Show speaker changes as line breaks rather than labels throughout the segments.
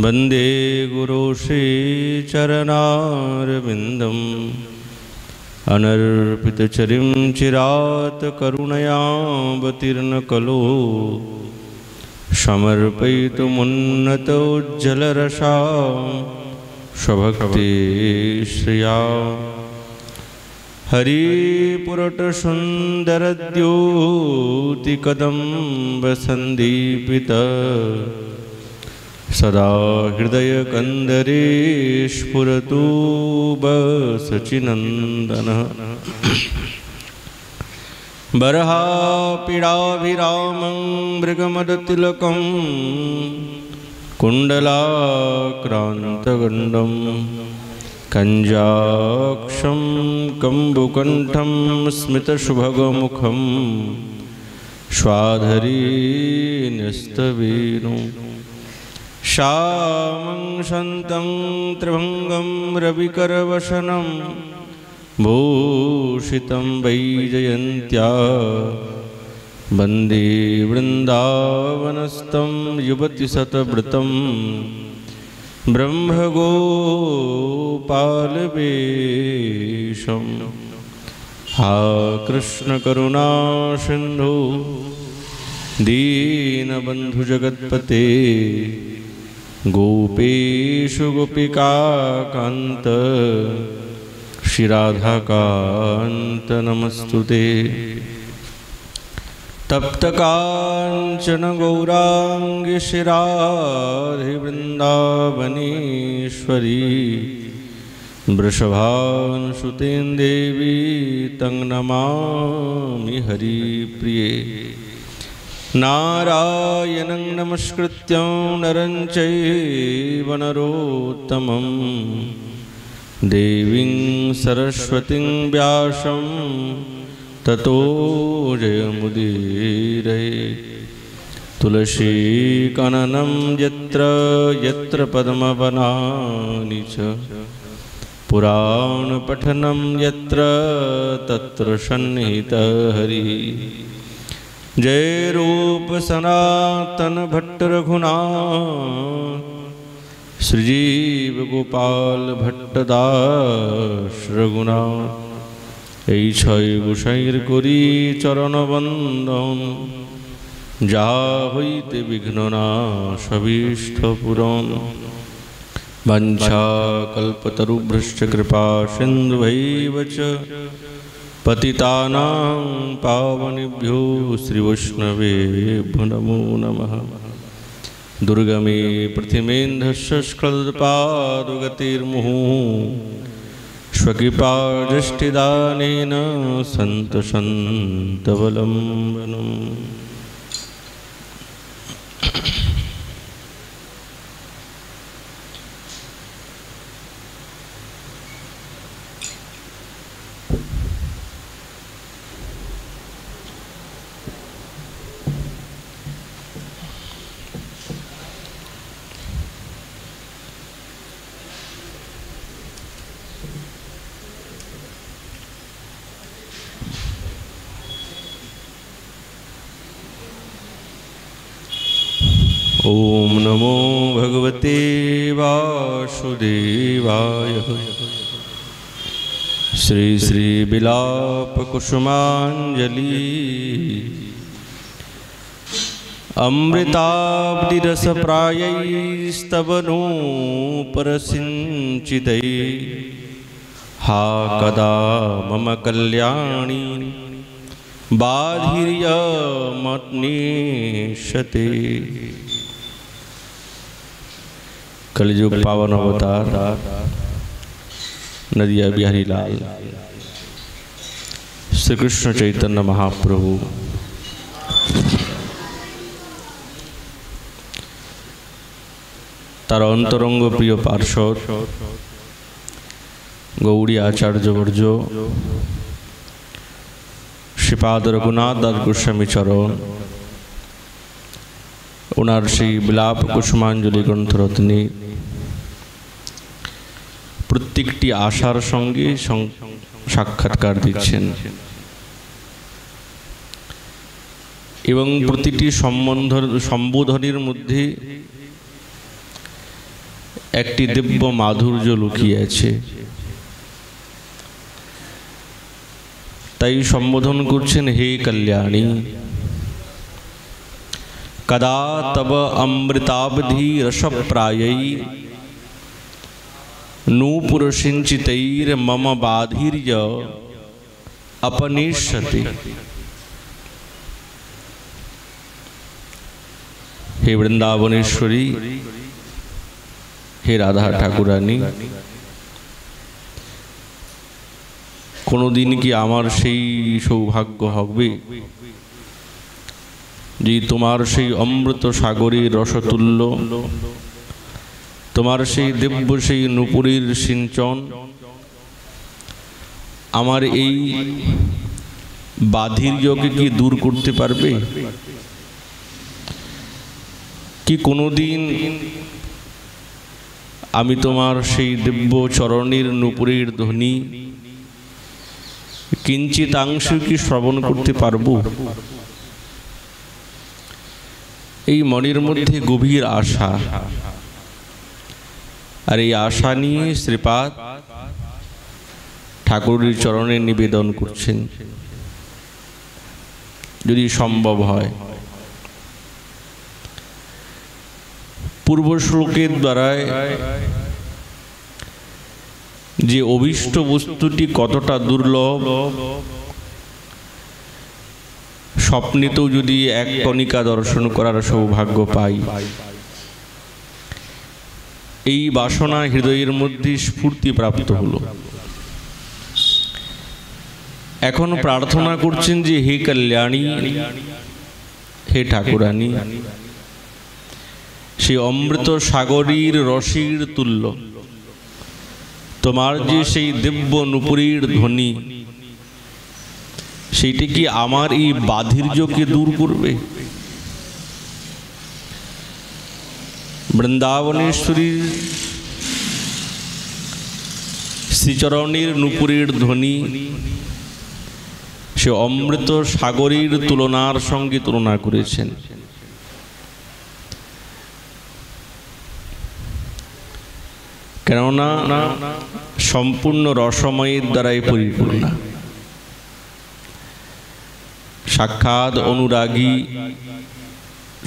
वंदे गुरु श्रीचरणारविन्दम् अनर्पितचरिं चिरात् करुणयावतीर्ण कलो समर्पयितुमुन्नतोज्ज्वलरसा स्वभक्ति श्रिया हरिपुरटसुन्दरद्योतिकदम्बसन्दीपित सदा हृदयकन्दरे स्फुरतु बसचिनन्दनः बर्हापीडाभिरामं मृगमदतिलकं कुण्डलाक्रान्तगण्डं कञ्जाक्षं कम्बुकण्ठं स्मितशुभगमुखं श्वाधरी न्यस्तवेणुं श्यामं शन्तं त्रिभङ्गं रविकरवसनं भूषितं वैजयन्त्या वन्दे वृन्दावनस्थं युवतिशतवृतं ब्रह्मगोपालवेशं हा कृष्णकरुणा सिन्धु दीनबन्धुजगत्पते गोपेषु गोपिकान्त श्रीराधाकान्त नमस्तुते तप्तकाञ्चन गौराङ्गी श्रीराधे वृन्दावनेश्वरी वृषभानुसुतें देवी तं नमामि हरिप्रिये नारायणं नमस्कृत्यं नरं चैव नरोत्तमं देवीं सरस्वतीं व्यासं ततो जयमुदीरये तुलसीकाननं यत्र यत्र पद्मवनानि च पुराणपठनं यत्र तत्र सन्निहितः हरिः जय रूप सनातन भट्ट रघुनाथ श्रीजीव गोपाल भट्टदास रघुनाथ এই ছয় গোসাইয়ের করি চরণবন্দন যা হইতে বিঘ্ননাশভীষ্ট পূরণ বাঞ্ছাকল্পতরুভ্যশ্চ কৃপা সিন্ধুভৈব চ पतितानां पावनेभ्यो श्रीवैष्णवेभ्यो नमो नमः दुर्गमे प्रथिमेन्धस्य स्खलत्पादगतिर्मुहुः स्वकृपादृष्टिदानेन सन्तवलम्बनम् ओम नमो भगवते वासुदेवाय श्री श्री बिलाप कुसुमांजलि अमृताब्दिरस प्रायैस्तवनो परसिंचिदै हा कदा मम कल्याणी बाधिर्यमत्नेशते कलियुग पावन अवतार नदिया बिहारी लाल श्री कृष्ण चैतन्य महाप्रभु तार अंतरंग प्रिय पार्षद गौड़ी आचार्यवर्य श्रीपाद रघुनाथ दास गोस्वामी चरण ओनार श्री बिलाप कुसुमांजलि ग्रंथरत्नी प्रत्येकटी आशार संगे साक्षात्कार दिच्छेन एवं प्रतिटी सम्बोधनेर मध्य একটি দিব্য মাধুর্য লুকিয়ে আছে। তাই সম্বোধন করছেন, হে কল্যাণী, कदा तब अमृताब्धि रसप्रायै नूपुर सिंचितैर मम बाधिर्य अपनिष्यते। हे वृंदावनेश्वरी, हे राधा ठाकुरानी, कोनोदिन कि आमार सेई सौभाग्य हबे जी तुम्हार सेई अमृत सागरेर रसतुल्य, तुम्हार सेई दिव्य सेई नुपुरेर सिंचन आमार एई बाधिर्यके कि दूर करते पारबे? कि कोनोदिन आमी तुम्हार सेई दिव्य चरणेर नुपुरेर ध्वनि किंचितांश कि श्रवण करते पारबो? এই মনের মধ্যে গভীর আশা, আর এই আশা নিয়ে শ্রীপাদ ঠাকুরের চরণে নিবেদন করছেন, যদি সম্ভব হয়। পূর্ব শ্লোকের দ্বারা যে অভীষ্ট বস্তুটি কতটা দুর্লভ, স্বপ্নেতেও যদি এক কণিকা দর্শন করার সৌভাগ্য পাই, এই বাসনা হৃদয়ের মধ্যে স্ফূর্তি প্রাপ্ত হলো। এখন প্রার্থনা করছেন যে, হে কল্যাণী, হে ঠাকুরানী, সেই অমৃত সাগরীর রসের তুল্য তোমার যে সেই দিব্য নুপুরের ধ্বনি, সেইটা কি আমার এই বাধির্যকে দূর করবে? বৃন্দাবনেশ্বরীর শ্রীচরণের নুপুরের ধ্বনি সে অমৃত সাগরের তুলনার সঙ্গে তুলনা করেছেন। কেননা সম্পূর্ণ রসময়ের দ্বারাই পরিপূর্ণ। সাক্ষাৎ অনুরাগী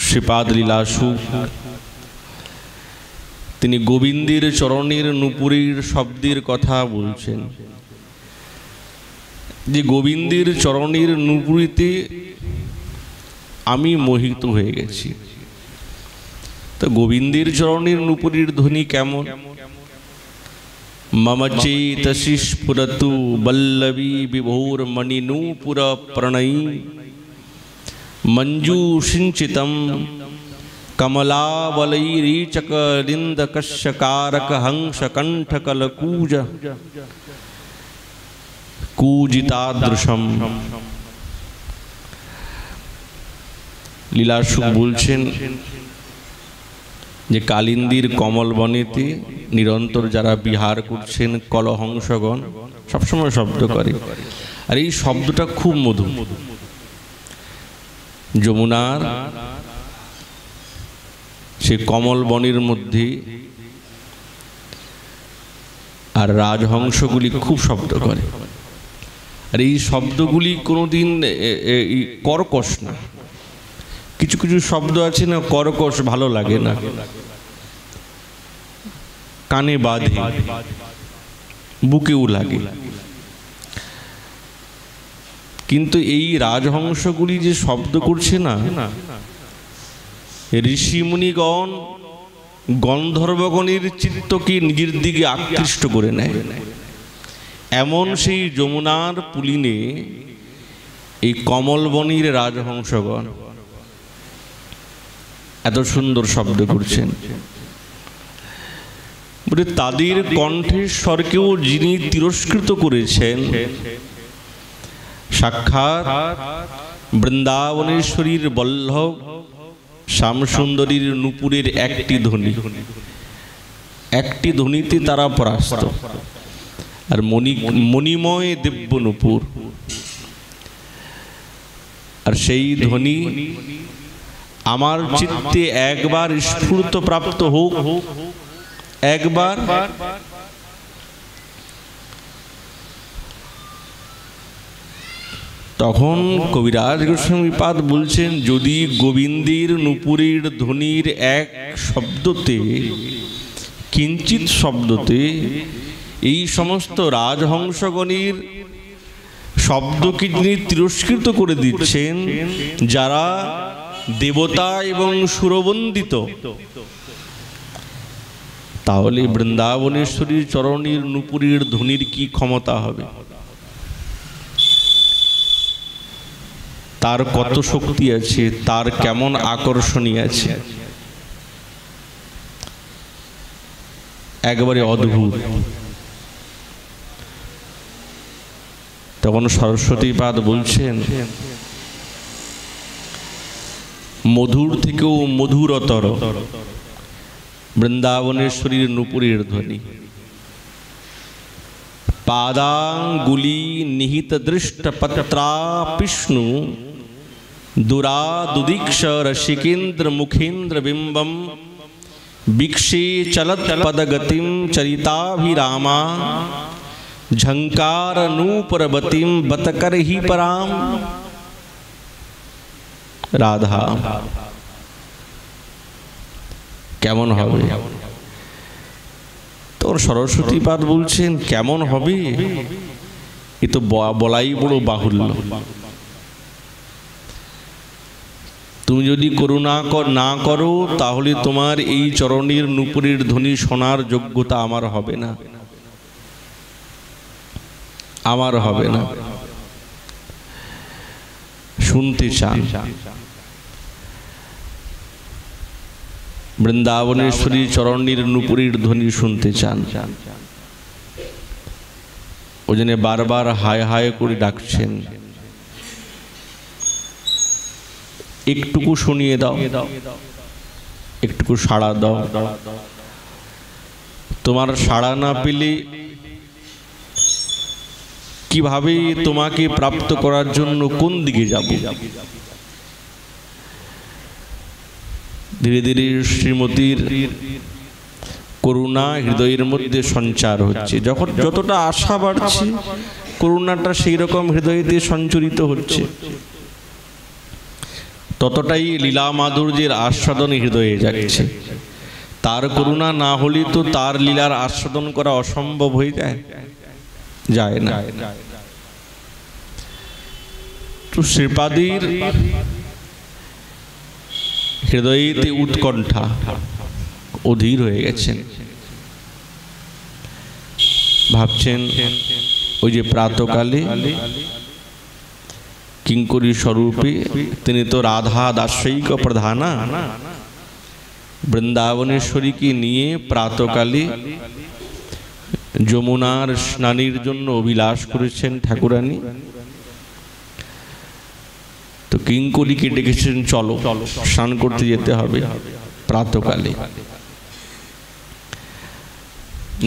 শ্রীপাদ লীলাসু তিনি গোবিন্দের চরণের নুপুরের শব্দের কথা বলছেন, যে গোবিন্দের চরণের নুপুরিতে আমি মোহিত হয়ে গেছি। তো গোবিন্দের চরণের নুপুরের ধ্বনি কেমন? मम चेतसि स्फुरतु वल्लवी विभोर मणिनूपुर प्रणयी मंजूषिंचितं कमलावलैरीचकलिन्दकश्यकारक हंस कंठकलकूज कूजितादृशम। লীলাসুক বলছেন যে কালিন্দির কমল বনেতে নিরন্তর যারা বিহার করছেন কলহংসগণ সবসময় শব্দ করে, আর এই শব্দটা খুব মধুর। যমুনার সে কমল বনের মধ্যে আর রাজহংসগুলি খুব শব্দ করে, আর এই শব্দগুলি কোনোদিন কর্কশ না। কিছু কিছু শব্দ আছে না, কর্কশ ভালো লাগে না, কানে বাঁধে, বুকেও লাগে। কিন্তু এই রাজহংসগুলি যে শব্দ করছে না, ঋষিমুনিগণ গন্ধর্বগণের চিত্তকে নিজের দিকে আকৃষ্ট করে নেয়। এমন সেই যমুনার পুলিনে এই কমলবনের রাজহংসগণ এত সুন্দর শব্দ করছেন, বলে তাদের কণ্ঠেশ্বরকেও যিনি তিরস্কৃত করেছেন সাক্ষাৎ বৃন্দাবনেশ্বরীর বল্লভ শ্যামসুন্দরীর নুপুরের একটি ধ্বনি, একটি ধ্বনিতে তারা পরাস্ত। আর মণিময় দিব্য নুপুর, আর সেই ধ্বনি আমার চিত্তে একবার স্ফূর্ত প্রাপ্ত হোক, একবার তখন কবিরাজ গোস্বামীপাদ বলছেন, যদি গোবিন্দের নুপুরের ধ্বনির এক শব্দতে, কিঞ্চিত শব্দতে এই সমস্ত রাজহংসগণের শব্দকে যিনি তিরস্কৃত করে দিচ্ছেন, যারা দেবতা এবং সুরবন্দিত, তাহলে বৃন্দাবনেশ্বরীর চরণের নুপুরের ধ্বনির কি ক্ষমতা হবে, তার কত শক্তি আছে, তার কেমন আকর্ষণী আছে, একবারে অদ্ভুত। তখন সরস্বতীপাদ বলছেন, মধুর থেকেও মধুরতর বৃন্দাবনেশ্বরীর নুপুরের ধ্বনি। পাদাঙ্গুলি নিহিত দৃষ্ট পত্রা বিষ্ণু দুরাদুদীক্ষ রসিকেন্দ্র মুখেন্দ্র বিম্বম বিক্ষে চলত পদগতিম চরিতাভিরামা ঝঙ্কার নূপুরবতীম বতকর হি পরাম। রাধা কেমন হবে? তোর সরস্বতীপাদ বলছেন কেমন হবে, এ তো বলাই বড় বাহুল্য। তুমি যদি করুণা না করো, তাহলে তোমার এই চরণের নুপুরের ধ্বনি শোনার যোগ্যতা আমার হবে না, আমার হবে না। শুনতে চান বৃন্দাবনেশ্বরী চরণের নুপুরের ধ্বনি শুনতে চান, ওই জন্য বারবার হায় হায় করে ডাকছেন, একটুকু শুনিয়ে দাও, একটুকু সাড়া দাও। তোমার সাড়া না পেলে কিভাবে তোমাকে প্রাপ্ত করার জন্য কোন দিকে যাব? ধীরে ধীরে শ্রীমতীর করুণা হৃদয়ের মধ্যে সঞ্চার হচ্ছে। যখন যতটা আশা বাড়ছে, করুণাটা সেই রকম হৃদয়েতে সঞ্চরিত হচ্ছে, ততটাই লীলা মাধুর্যের আস্বাদন হৃদয়ে যাচ্ছে। তার করুণা না হলে তো তার লীলার আস্বাদন করা অসম্ভব হয়ে যায়, যায় না। তো শ্রীপাদের হৃদয়েতে উৎকণ্ঠা, অধীর হয়ে গেছেন, ভাবছেন ওই যে প্রাতকালে কিঙ্করী স্বরূপে তিনি তো রাধা দাসৈক প্রধানা, বৃন্দাবনেশ্বরীকে নিয়ে প্রাতকালে যমুনার স্নানের জন্য অভিলাষ করেছেন ঠাকুরানী। তো কিঙ্করীকে ডেকেছেন, চলো স্নান করতে যেতে হবে প্রাতকালে।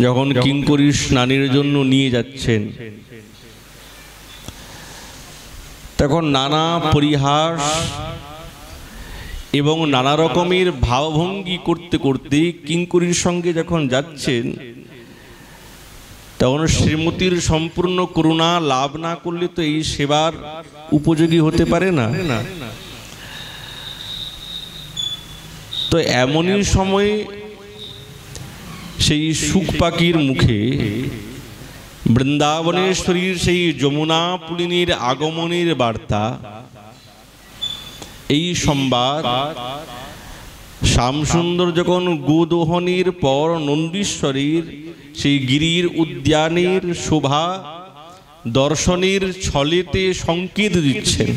যখন কিঙ্করী স্নানের জন্য নিয়ে যাচ্ছেন, তখন নানা পরিহাস এবং নানা রকমের ভাবভঙ্গি করতে করতে কিঙ্করীর সঙ্গে যখন যাচ্ছেন, তখন শ্রীমতীর সম্পূর্ণ করুণা লাভ না করলে তো এই সেবার উপযোগী হতে পারে না। তো এমনই সময়ে সেই সুখ পাখির মুখে বৃন্দাবনেশ্বরীর সেই যমুনা পুলিনীর আগমনের বার্তা, এই সংবাদ শ্যামসুন্দর যখন গোদোহনের পর নন্দীশ্বরীর সেই গিরির উদ্যানের শোভা দর্শনের ছলেতে সংকেত দিচ্ছেন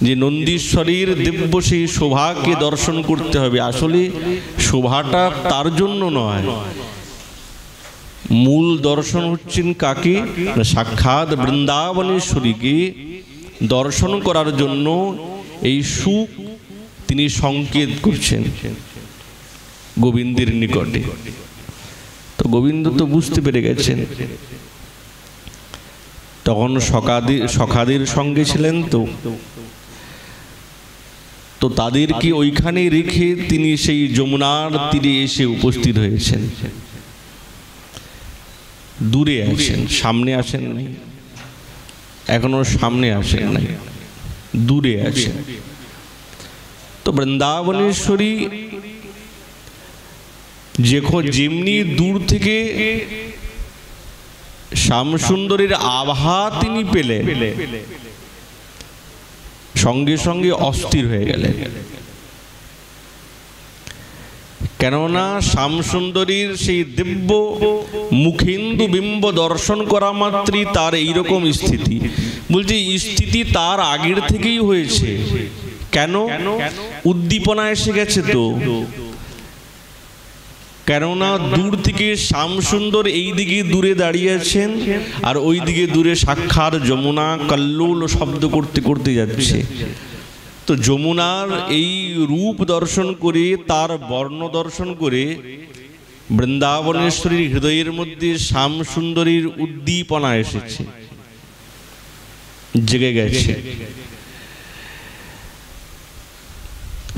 যে নন্দীশ্বরীর দিব্য সেই শোভাকে দর্শন করতে হবে। আসলে শোভাটা তার জন্য নয়, মূল দর্শন হচ্ছেন কাকে? সাক্ষাৎ বৃন্দাবনেশ্বরীকে দর্শন করার জন্য এই সুখ তিনি সংকেত করছেন গোবিন্দের নিকটে। তো গোবিন্দ তো বুঝতে পেরে গেছেন, তখন সখাদের সঙ্গে ছিলেন। তো তো তাদেরকে ওইখানে রেখে তিনি সেই যমুনার তীরে এসে উপস্থিত হয়েছেন। দূরে আছেন, সামনে আসেন নাই, এখনো সামনে আসেন নাই, দূরে আছেন। তো বৃন্দাবনেশ্বরী যেমনি দূর থেকে শ্যামসুন্দরীর আভা তিনি পেলেন, সঙ্গে সঙ্গে অস্থির হয়ে গেলেন। কেননা শ্যামসুন্দরীর সেই দিব্য মুখেন্দু বিম্ব দর্শন করা মাত্রই তার এইরকম স্থিতি। বলছে স্থিতি তার আগের থেকেই হয়েছে। কেন? উদ্দীপনা এসে গেছে তো। কেননা দূর থেকে শ্যামসুন্দর এই দিকে দূরে দাঁড়িয়ে আছেন, আর ওই দিকে দূরে সাক্ষাৎ যমুনা কল্লোল শব্দ করতে করতে যাচ্ছে। তো যমুনার এই রূপ দর্শন করে, তার বর্ণ দর্শন করে বৃন্দাবনেশ্বরীর হৃদয়ের মধ্যে শ্যামসুন্দরীর উদ্দীপনা এসেছে, জেগে গেছে।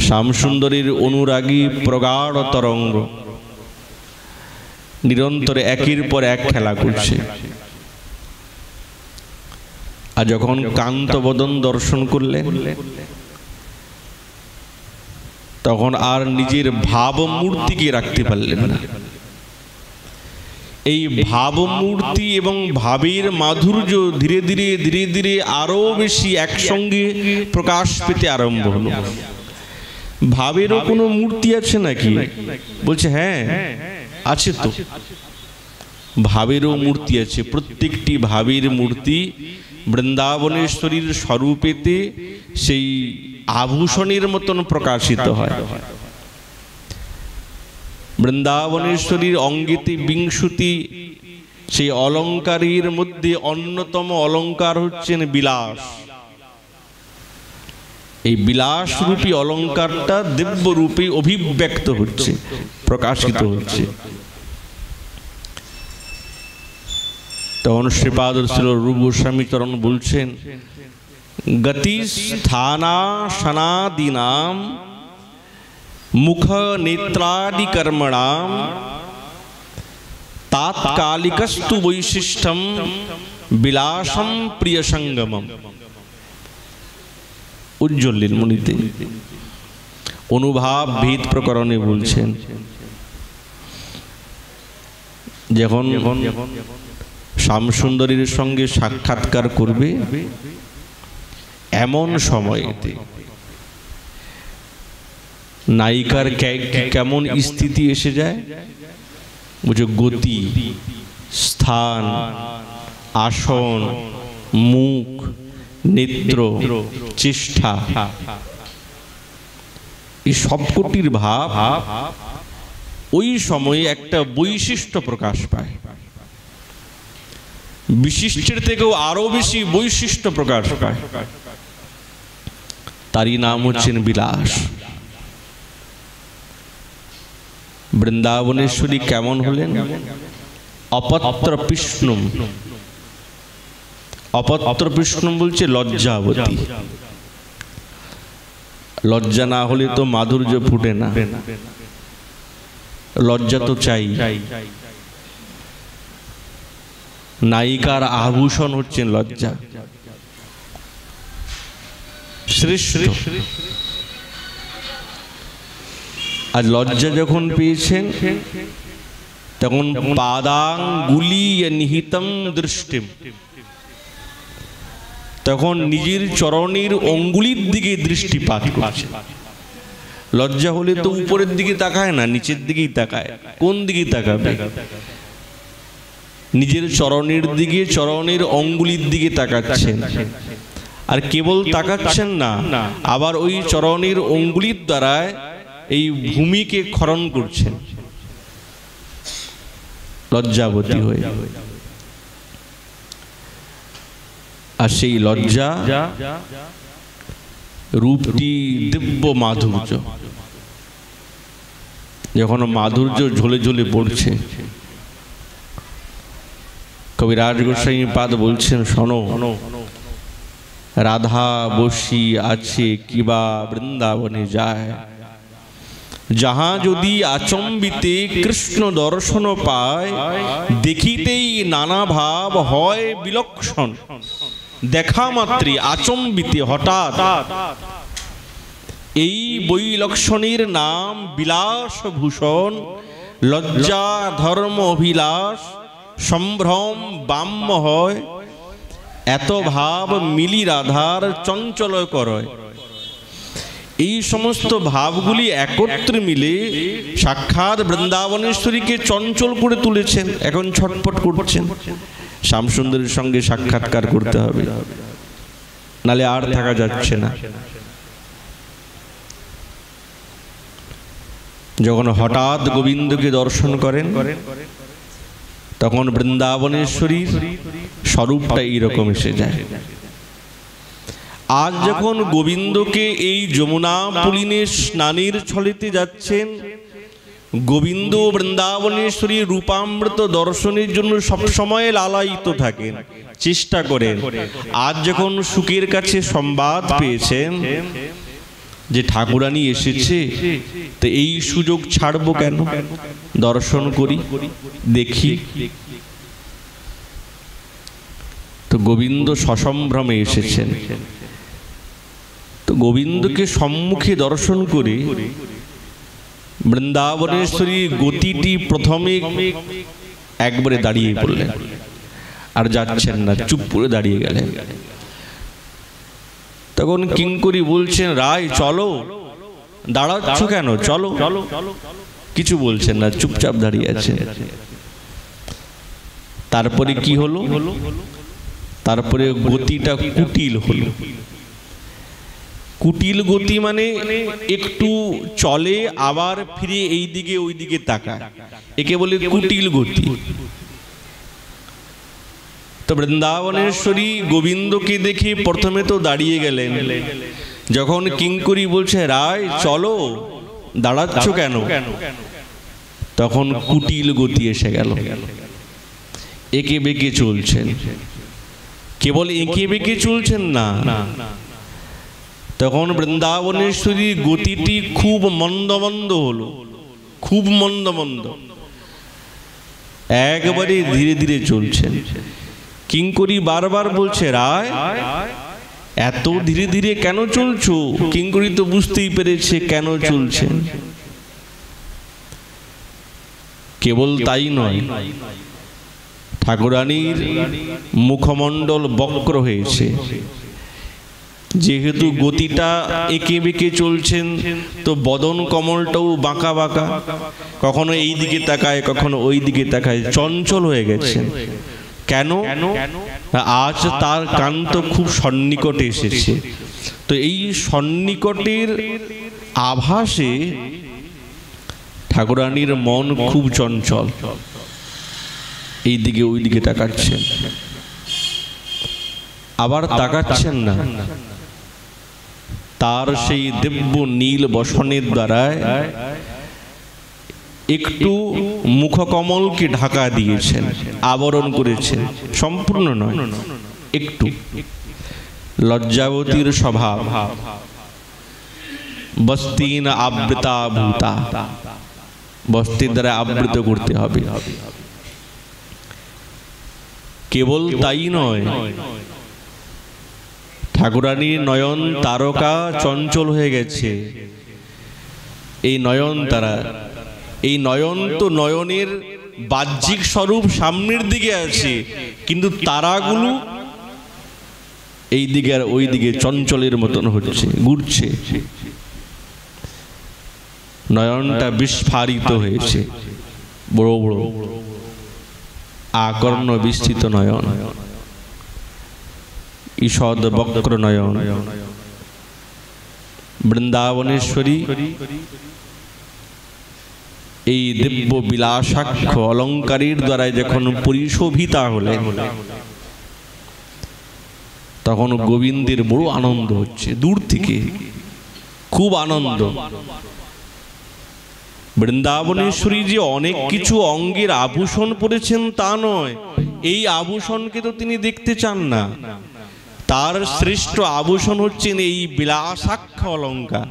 শ্যামসুন্দরীর অনুরাগী প্রগাঢ় তরঙ্গ নিরন্তর একের পর এক খেলা করছে। আর যখন কান্তবদন দর্শন করলেন, তখন আর নিজের ভাবমূর্তিকে রাখতে পারলেন না। এই ভাবমূর্তি এবং ভাবের মাধুর্য ধীরে ধীরে ধীরে ধীরে আরো বেশি একসঙ্গে প্রকাশ পেতে আরম্ভ হলো। ভাবেরও কোনো মূর্তি আছে নাকি? বলছে হ্যাঁ আছে তো, ভাবেরও মূর্তি আছে। প্রত্যেকটি ভাবের মূর্তি বৃন্দাবনেশ্বরীর স্বরূপেতে সেই আভূষণের মতন প্রকাশিত হয়। বৃন্দাবনেশ্বরীর অঙ্গেতে বিংশুতি, সেই অলঙ্কারের মধ্যে অন্যতম অলঙ্কার হচ্ছেন বিলাস। এই বিলাস রূপী অলঙ্কারটা দিব্য রূপে অভিব্যক্ত হচ্ছে, প্রকাশিত হচ্ছে। তখন শ্রীপাদ রূপ গোস্বামী চরণ বলছেন, গতি স্থানাসনাদিনাম মুখ নেত্রাদি কর্মণাম তাৎকালিকস্তু বৈশিষ্ট্যম বিলাসম প্রিয় সঙ্গমম। উজ্জ্বলীর মুনিতে অনুভাব ভেদ প্রকরণে বলছেন, যখন শ্যামসুন্দরীর সঙ্গে সাক্ষাৎকার করবে, এমন সময়তে নায়িকার কেমন স্থিতি এসে যায়? বুঝো, গতি, স্থান, আসন, মুখ, নেত্র, চেষ্টা, এই সবকটির ভাব ওই সময়ে একটা বৈশিষ্ট্য প্রকাশ পায়। বিশিষ্টের থেকেও আরো বেশি বৈশিষ্ট্য প্রকাশ পায়। তারই নাম হচ্ছেন বিলাস। বৃন্দাবনেশ্বরী কেমন হলেন? অপত্র পিষ্ণুম। অপত্র পিষ্ণুম বলছে লজ্জাবতী। লজ্জা না হলে তো মাধুর্য ফুটে না, লজ্জা তো চাই। নায়িকার আভূষণ হচ্ছেন লজ্জা, শ্রেষ্ঠ। আজ লজ্জা যখন পেয়েছেন, তখন পাদাঙ্গুলি নিহিতম দৃষ্টিম, তখন নিজের চরণের অঙ্গুলির দিকে দৃষ্টিপাত করছে। লজ্জা হলে তো উপরের দিকে তাকায় না, নিচের দিকেই তাকায়। কোন দিকে তাকাবে? নিজের চরণের দিকে, চরণের অঙ্গুলির দিকে তাকাচ্ছেন। আর কেবল তাকাচ্ছেন না, আবার ওই চরণের অঙ্গুলির দ্বারা এই ভূমিকে ক্ষরণ করছেন লজ্জাবতী হয়ে। আর সেই লজ্জা রূপটি দিব্য মাধুর্য। যখন মাধুর্য ঝলে ঝলে পড়ছে, কবিরাজ গোস্বামী পাদ বলছেন, শোনো, রাধা বসি আছে কিবা বৃন্দাবনে যায়। যাহা যদি আচম্বিতে কৃষ্ণ দর্শন পায়, দেখিতেই নানা ভাব হয় বিলক্ষণ। দেখা মাত্রে আচম্বিতে হঠাৎ, এই বৈলক্ষণের নাম বিলাস ভূষণ। লজ্জা ধর্ম অভিলাষ সম্ভ্রম বাম্য হয়, এত ভাব মিলি রাধার চঞ্চল করয়। এই সমস্ত ভাবগুলি একত্রে মিলে সাক্ষাৎ বৃন্দাবনেশ্বরীকে চঞ্চল করে তুলেছেন। এখন ছটফট করছেন, শ্যামসুন্দরের সঙ্গে সাক্ষাৎকার করতে হবে, নালে আর থাকা যাচ্ছে না। যখন হঠাৎ গোবিন্দকে দর্শন করেন, তখন বৃন্দাবনেশ্বরীর স্বরূপটা এইরকম এসে যায়। আজ যখন গোবিন্দকে এই যমুনা পুলিনে স্নানের ছলেতে যাচ্ছেন, গোবিন্দ বৃন্দাবনেশ্বরীর রূপামৃত দর্শনের জন্য সবসময় লালায়িত থাকেন, চেষ্টা করেন। আজ যখন সুখের কাছে সংবাদ পেয়েছেন যে ঠাকুরানী এসেছে, তো এই সুযোগ ছাড়বো কেন, দর্শন করি, দেখি। তো গোবিন্দ সসম্ভ্রমে এসেছেন। তো গোবিন্দকে সম্মুখে দর্শন করে বৃন্দাবনেশ্বরী গতিটি প্রথমে একবারে দাঁড়িয়ে পড়লেন, আর যাচ্ছেন না, চুপ করে দাঁড়িয়ে গেলেন। তখন কিঙ্করী বলছেন, রায় চলো, দাঁড়াচ্ছ কেন, চলো। কিছু বলছেন না, চুপচাপ দাঁড়িয়ে আছেন। তারপরে কি হলো, তারপরে গতিটা কুটিল হলো। কুটিল গতি মানে একটু চলে আবার ফিরে এই দিকে ওই দিকে তাকায়, একে বলে কুটিল গতি। তো বৃন্দাবনেশ্বরী গোবিন্দকে দেখে প্রথমে তো দাঁড়িয়ে গেলেন। যখন কিঙ্করী বলছে, রায় চলো, দাঁড়াচ্ছ কেন, তখন কুটিল গতি এসে গেল। একে বেঁকে চলছেন, কেবল একে বেঁকে চলছেন না, তখন বৃন্দাবনেশ্বরী গতিটি খুব মন্দ মন্দ হলো, খুব মন্দ মন্দ, একবারে ধীরে ধীরে চলছেন। কিঙ্করী বারবার বলছে, রায় এত ধীরে ধীরে কেন চলছো? কিঙ্করী তো বুঝতেই পেরেছে কেন চলছেন। কেবল তাই নয়, ঠাকুরানীর মুখমণ্ডল বক্র হয়েছে। যেহেতু গতিটা এঁকে বেঁকে চলছেন, তো বদন কমলটাও বাঁকা বাঁকা, কখনো এই দিকে তাকায় কখনো ওই দিকে তাকায়, চঞ্চল হয়ে গেছেন। কেন? আজ তার কান্ত খুব সন্নিকটে এসেছে। তো এই সন্নিকটের আভাসে ঠাকুরানীর মন খুব চঞ্চল, এই দিকে ওই দিকে তাকাচ্ছেন, আবার তাকাচ্ছেন না। তার সেই দিব্য নীল বসনের দ্বারায় একটু মুখকমলকে ঢাকা দিয়েছেন, আবরণ করেছেন, সম্পূর্ণ নয়, একটু। লজ্জাবতীর স্বভাব, বস্তিন আবৃতা ভূতা, বস্তির দ্বারা আবৃত করতে হবে। কেবল তাই নয়, ঠাকুরানীর নয়ন তারকা চঞ্চল হয়ে গেছে। এই নয়ন তারা, এই নয়ন তো নয়নের বাহ্যিক স্বরূপ সামনের দিকে আছে, কিন্তু তারাগুলো এই দিকে আর ওই দিকে চঞ্চলের মতন হচ্ছে, ঘুরছে। নয়নটা বিস্ফারিত হয়েছে, বড় বড় আকর্ণ বিস্তৃত নয়ন, ঈষদ বক্র নয়ন। বৃন্দাবনেশ্বরী এই দিব্য বিলাসাক্ষ অলঙ্কারের দ্বারা যখন পরিশোভিতা হলেন, তখন গোবিন্দের বড় আনন্দ হচ্ছে, দূর থেকে খুব আনন্দ। বৃন্দাবনেশ্বরী যে অনেক কিছু অঙ্গের আভূষণ পরেছেন তা নয়, এই আভূষণকে তো তিনি দেখতে চান না। তার শ্রেষ্ঠ আভূষণ হচ্ছেন এই বিলাসাক্ষ অলঙ্কার।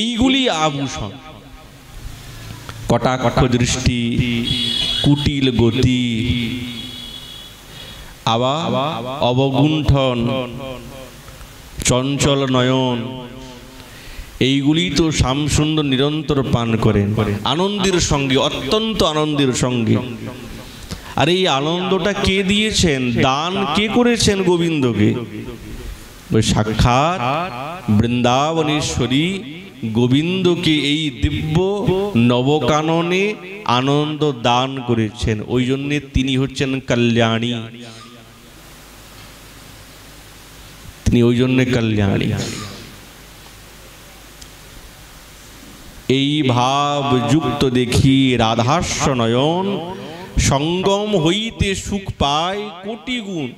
এইগুলি আভূষণ। কটাক্ষ দৃষ্টি, কুটিল গতি, আবার অবগুণ্ঠন, চঞ্চল নয়ন, এইগুলি তো শ্যামসুন্দর নিরন্তর পান করেন আনন্দের সঙ্গে, অত্যন্ত আনন্দের সঙ্গে। আর এই আনন্দটা কে দিয়েছেন, দান কে করেছেন গোবিন্দকে? ওই সাক্ষাৎ বৃন্দাবনেশ্বরী গোবিন্দকে এই দিব্য নবকাননে আনন্দ দান করেছেন। ওই জন্যে তিনি হচ্ছেন কল্যাণী, তিনি ওই জন্যে কল্যাণী। এই ভাব যুক্ত দেখি রাধাস্য নয়ন, সঙ্গম হইতে সুখ পায় কোটি গুণ।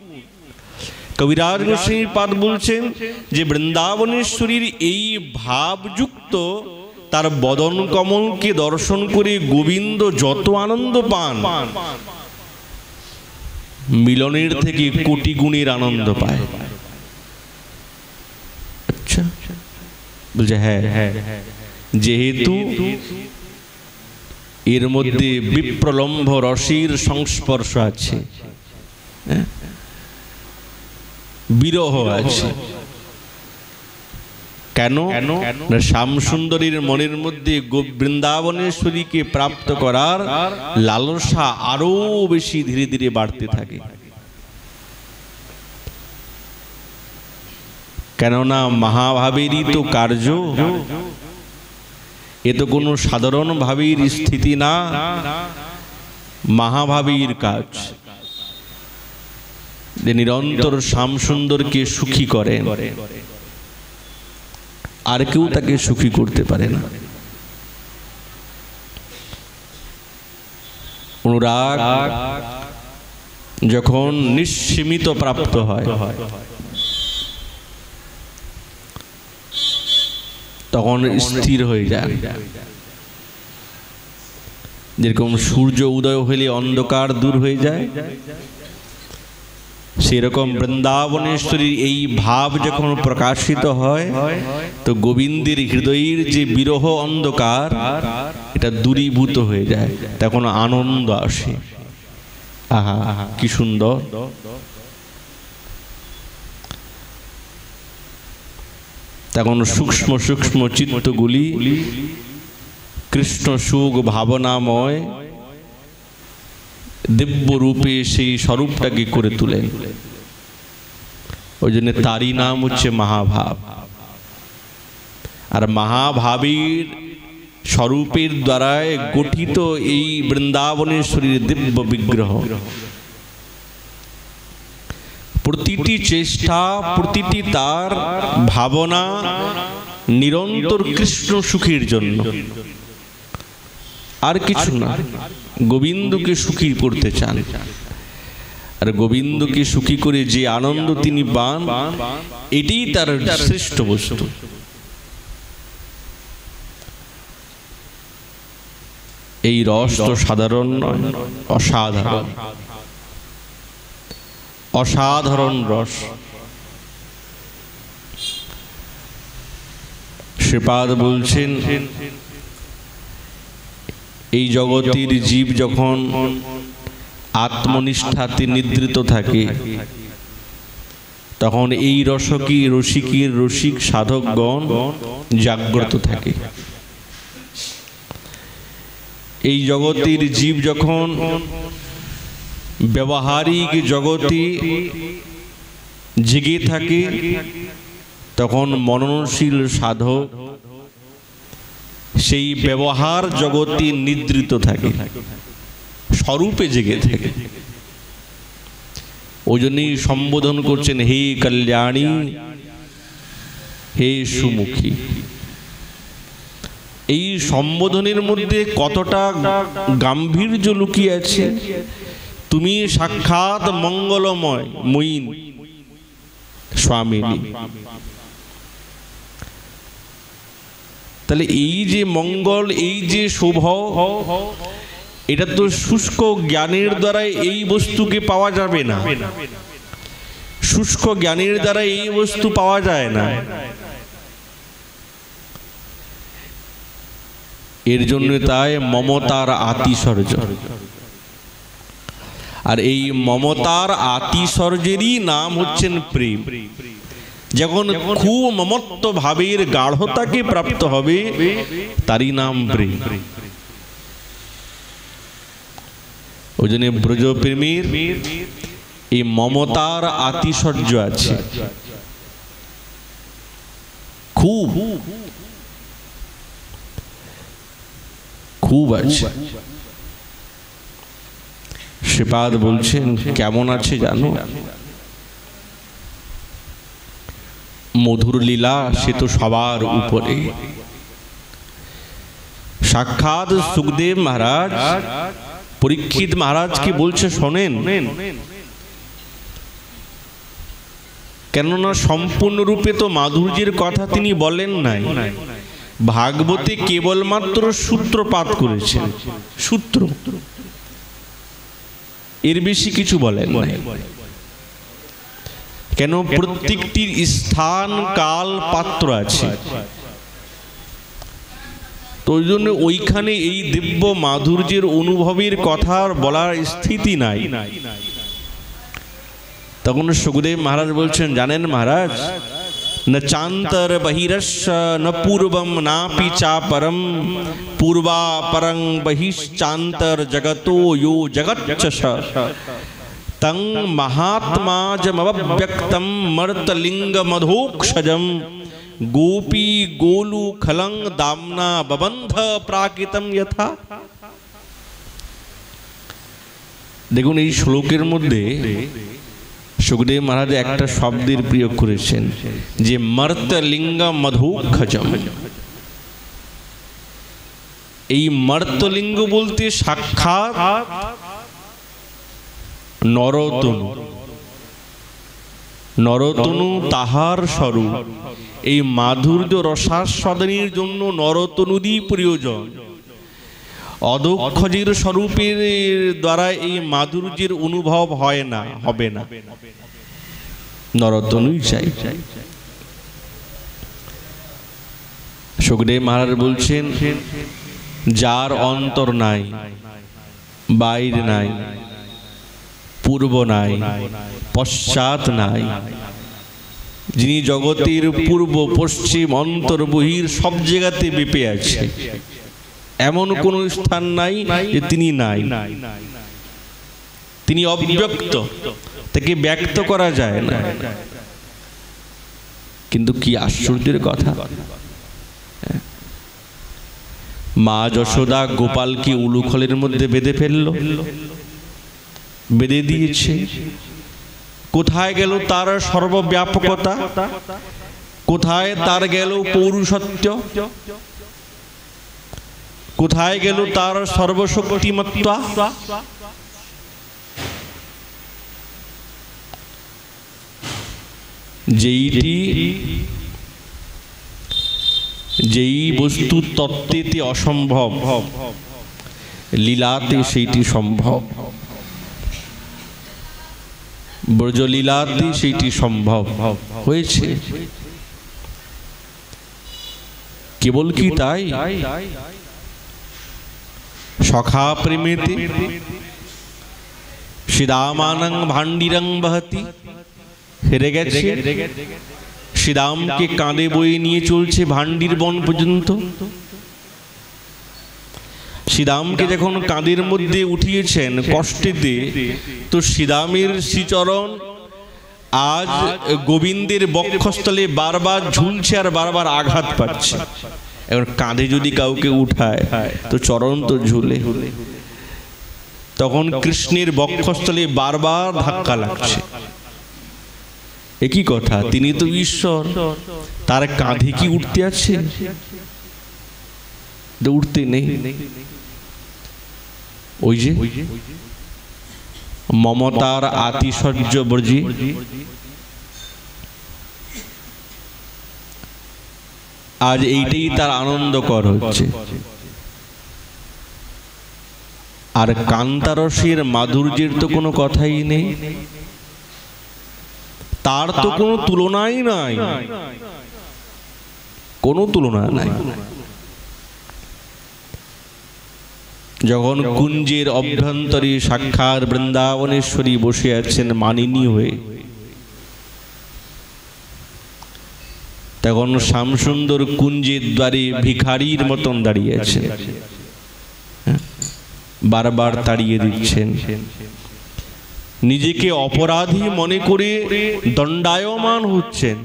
কবিরাজ গোস্বামীর পাদ বলছেন যে বৃন্দাবনেশ্বরীর এই ভাবযুক্ত তার বদন কমলকে দর্শন করে গোবিন্দ যত আনন্দ পান, মিলনের থেকে কোটি গুণের আনন্দ পায়। আচ্ছা, বলছে হ্যাঁ, যেহেতু এর মধ্যে বিপ্রলম্ভ রসের সংস্পর্শ আছে, বিরহ আছে। কেন? শ্যামসুন্দরীর মনের মধ্যে বৃন্দাবনেশ্বরীকে প্রাপ্ত করার লালসা আরো বেশি ধীরে ধীরে বাড়তে থাকে। কেননা মহাভাবেরই তো কার্য, এ তো কোনো সাধারণ ভাবের স্থিতি না, মহাভাবের কাজ। যে নিরন্তর শ্যামসুন্দরকে সুখী করেন, আর কেউ তাকে সুখী করতে পারে না। অনুরাগ যখন নিঃসীমিত প্রাপ্ত হয়, তখন স্থির হয়ে যায়। যেরকম সূর্য উদয় হলে অন্ধকার দূর হয়ে যায়, সেরকম বৃন্দাবনেশ্বরীর এই ভাব যখন প্রকাশিত হয়, তো গোবিন্দের হৃদয়ের যে বিরহ অন্ধকার, এটা দূরীভূত হয়ে যায়, তখন আনন্দ আসে। আহা, কি সুন্দর! তখন সূক্ষ্ম সূক্ষ্ম চিত্তগুলি কৃষ্ণ সুখ ভাবনাময় দিব্য রূপে সেই স্বরূপটাকে করে তোলেন। ওই জন্য তারই নাম হচ্ছে মহাভাব। আর মহাভাবের স্বরূপের দ্বারায় গঠিত এই বৃন্দাবনেশ্বরীর দিব্য বিগ্রহ, প্রতিটি চেষ্টা, প্রতিটি তার ভাবনা নিরন্তর কৃষ্ণ সুখের জন্য, আর কিছু না। গোবিন্দকে সুখী করতে চান, আর গোবিন্দকে সুখী করে যে আনন্দ তিনি পান, এটাই তার শ্রেষ্ঠ বস্তু। এই রস তো সাধারণ নয়, অসাধারণ, অসাধারণ রস। শ্রীপাদ বলছেন, এই জগতের জীব যখন আত্মনিষ্ঠাতে নিদ্রিত থাকে, তখন এই রসকে রসিকের রসিক সাধকগণ জাগ্রত থাকে। এই জগতের জীব যখন ব্যবহারিক জগতে জেগে থাকে, তখন মননশীল সাধক সেই ব্যবহার জগতে নিদ্রিত থাকে, স্বরূপে জেগে থাকে। ওই জন্যই সম্বোধন করছেন, হে কল্যাণী, হে সুমুখী। এই সম্বোধনের মধ্যে কতটা গাম্ভীর্য লুকিয়ে আছে। তুমি সাক্ষাৎ মঙ্গলময় ময়ীন স্বামিনী। তাহলে এই যে মঙ্গল, এই যে শুভ, এটা তো শুষ্ক জ্ঞানের দ্বারা এই বস্তুকে পাওয়া যাবে না। শুষ্ক জ্ঞানের দ্বারা এই বস্তু পাওয়া যায় না। এর জন্য তাই মমতার আতিশর্য। আর এই মমতার আতিশর্যেরই নাম হচ্ছেন প্রেম। যখন খুব মমত্ব ভাবের গাঢ়তাকে প্রাপ্ত হবে তারই নাম প্রেম। ওই জন্য ব্রজ প্রেমের এই মমতার আতিশর্য আছে, খুব খুব আছে। শ্রীপাদ বলছেন কেমন আছে জানো? মধুর লীলা সে তো সবার উপরে। সাক্ষাৎ সুখদেব মহারাজ পরীক্ষিত মহারাজকে বলছে শোনেন, কেননা সম্পূর্ণরূপে তো মাধুর্যের কথা তিনি বলেন নাই, ভাগবতে কেবলমাত্র সূত্রপাত করেছেন, সূত্র, এর বেশি কিছু বলেন নাই। কেন? প্রত্যেকটির স্থান কাল পাত্র আছে, তো ওই জন্য ওইখানে এই দিব্য মাধুর্যের অনুভবের কথা বলার স্থিতি নাই। তখন সুখদেব মহারাজ বলছেন জানেন মহারাজ, न चांतर बहिरश्च न पूर्वम नापि चापरम पूर्वा परं बहिश्चांतर जगतो यो जगच्च तं महात्माजमव्यक्तं मर्तलिंग मधोक्षजम गोपी गोलु खलंग दामना बबंध प्राकृतम यथा। দেখুন এই শ্লোকের মধ্যে সুখদেব মহারাজ একটা শব্দের প্রয়োগ করেছেন যে মর্তলিঙ্গ মধুক্ষজম। এই মর্তলিঙ্গ বলতে সাক্ষাৎ নরতনু, নরতনু তাহার স্বরূপ। এই মাধুর্য রসাস্বাদনের জন্য নরতনুরই প্রয়োজন। অদক্ষজের স্বরূপের দ্বারা এই মাধুর্যের অনুভব হয় না, হবে না, নরতনুই চাই। সুখদেব মহারাজ বলছেন যার অন্তর নাই, বাইর নাই, পূর্ব নাই, পশ্চাৎ নাই, যিনি জগতের পূর্ব পশ্চিম অন্তর বহির সব জায়গাতে ব্যাপে আছে, এমন কোন স্থান নাই যে তিনি নাই। তিনি অব্যক্ত, তাকে ব্যক্ত করা যায় না। কিন্তু কি আশ্চর্যের কথা, মা যশোদা গোপালকে উলুখলের মধ্যে বেঁধে ফেললো, বেঁধে দিয়েছে। কোথায় গেল তার সর্বব্যাপকতা? কোথায় তার গেল পৌরুষত্ব? কোথায় গেল তার সর্বশক্তিমত্তা? যেই বস্তু তত্ত্বেতে অসম্ভব, লীলাতে সেইটি সম্ভব, ব্রজলীলাতে সেইটি সম্ভব হয়েছে। কেবল কি তাই? সখা প্রেমেতে শ্রীরামানং ভান্ডিরং বহতি, হেরে গেছে, শ্রীরামকে কাঁধে বয়ে নিয়ে চলছে ভান্ডির বন পর্যন্ত। শ্রীরামকে যখন কাঁধের মধ্যে উঠিয়েছেন কষ্টেতে, তো শ্রীরামের শ্রীচরণ আজ গোবিন্দের বক্ষস্থলে বারবার ঝুলছে আর বারবার আঘাত পাচ্ছে। এখন কাঁধে যদি কাউকে উঠায় তো চরণ তো ঝুলে, তখন কৃষ্ণের বক্ষস্থলে বারবার ধাক্কা লাগছে। একই কথা, তিনি তো ঈশ্বর, তার কাঁধে কি উঠতে আছে? উঠতে নেই। ওই যে মমতার আতিশয্য ব্রজে, আজ এইটাই তার আনন্দকর হচ্ছে। আর কান্তারসের মাধুর্যের তো কোনো কথাই নেই। তার তো কোনো তুলনাই নাই, কোনো তুলনা নাই। যখন কুঞ্জের অভ্যন্তরে সাক্ষাৎ বৃন্দাবনেশ্বরী বসে আছেন মানিনী হয়ে, তখন শ্যামসুন্দর কুঞ্জের দ্বারে ভিখারির মতন দাঁড়িয়ে আছেন, বারবার তাড়িয়ে দিচ্ছেন। নিজেকে অপরাধী মনে করে দণ্ডায়মান হচ্ছেন।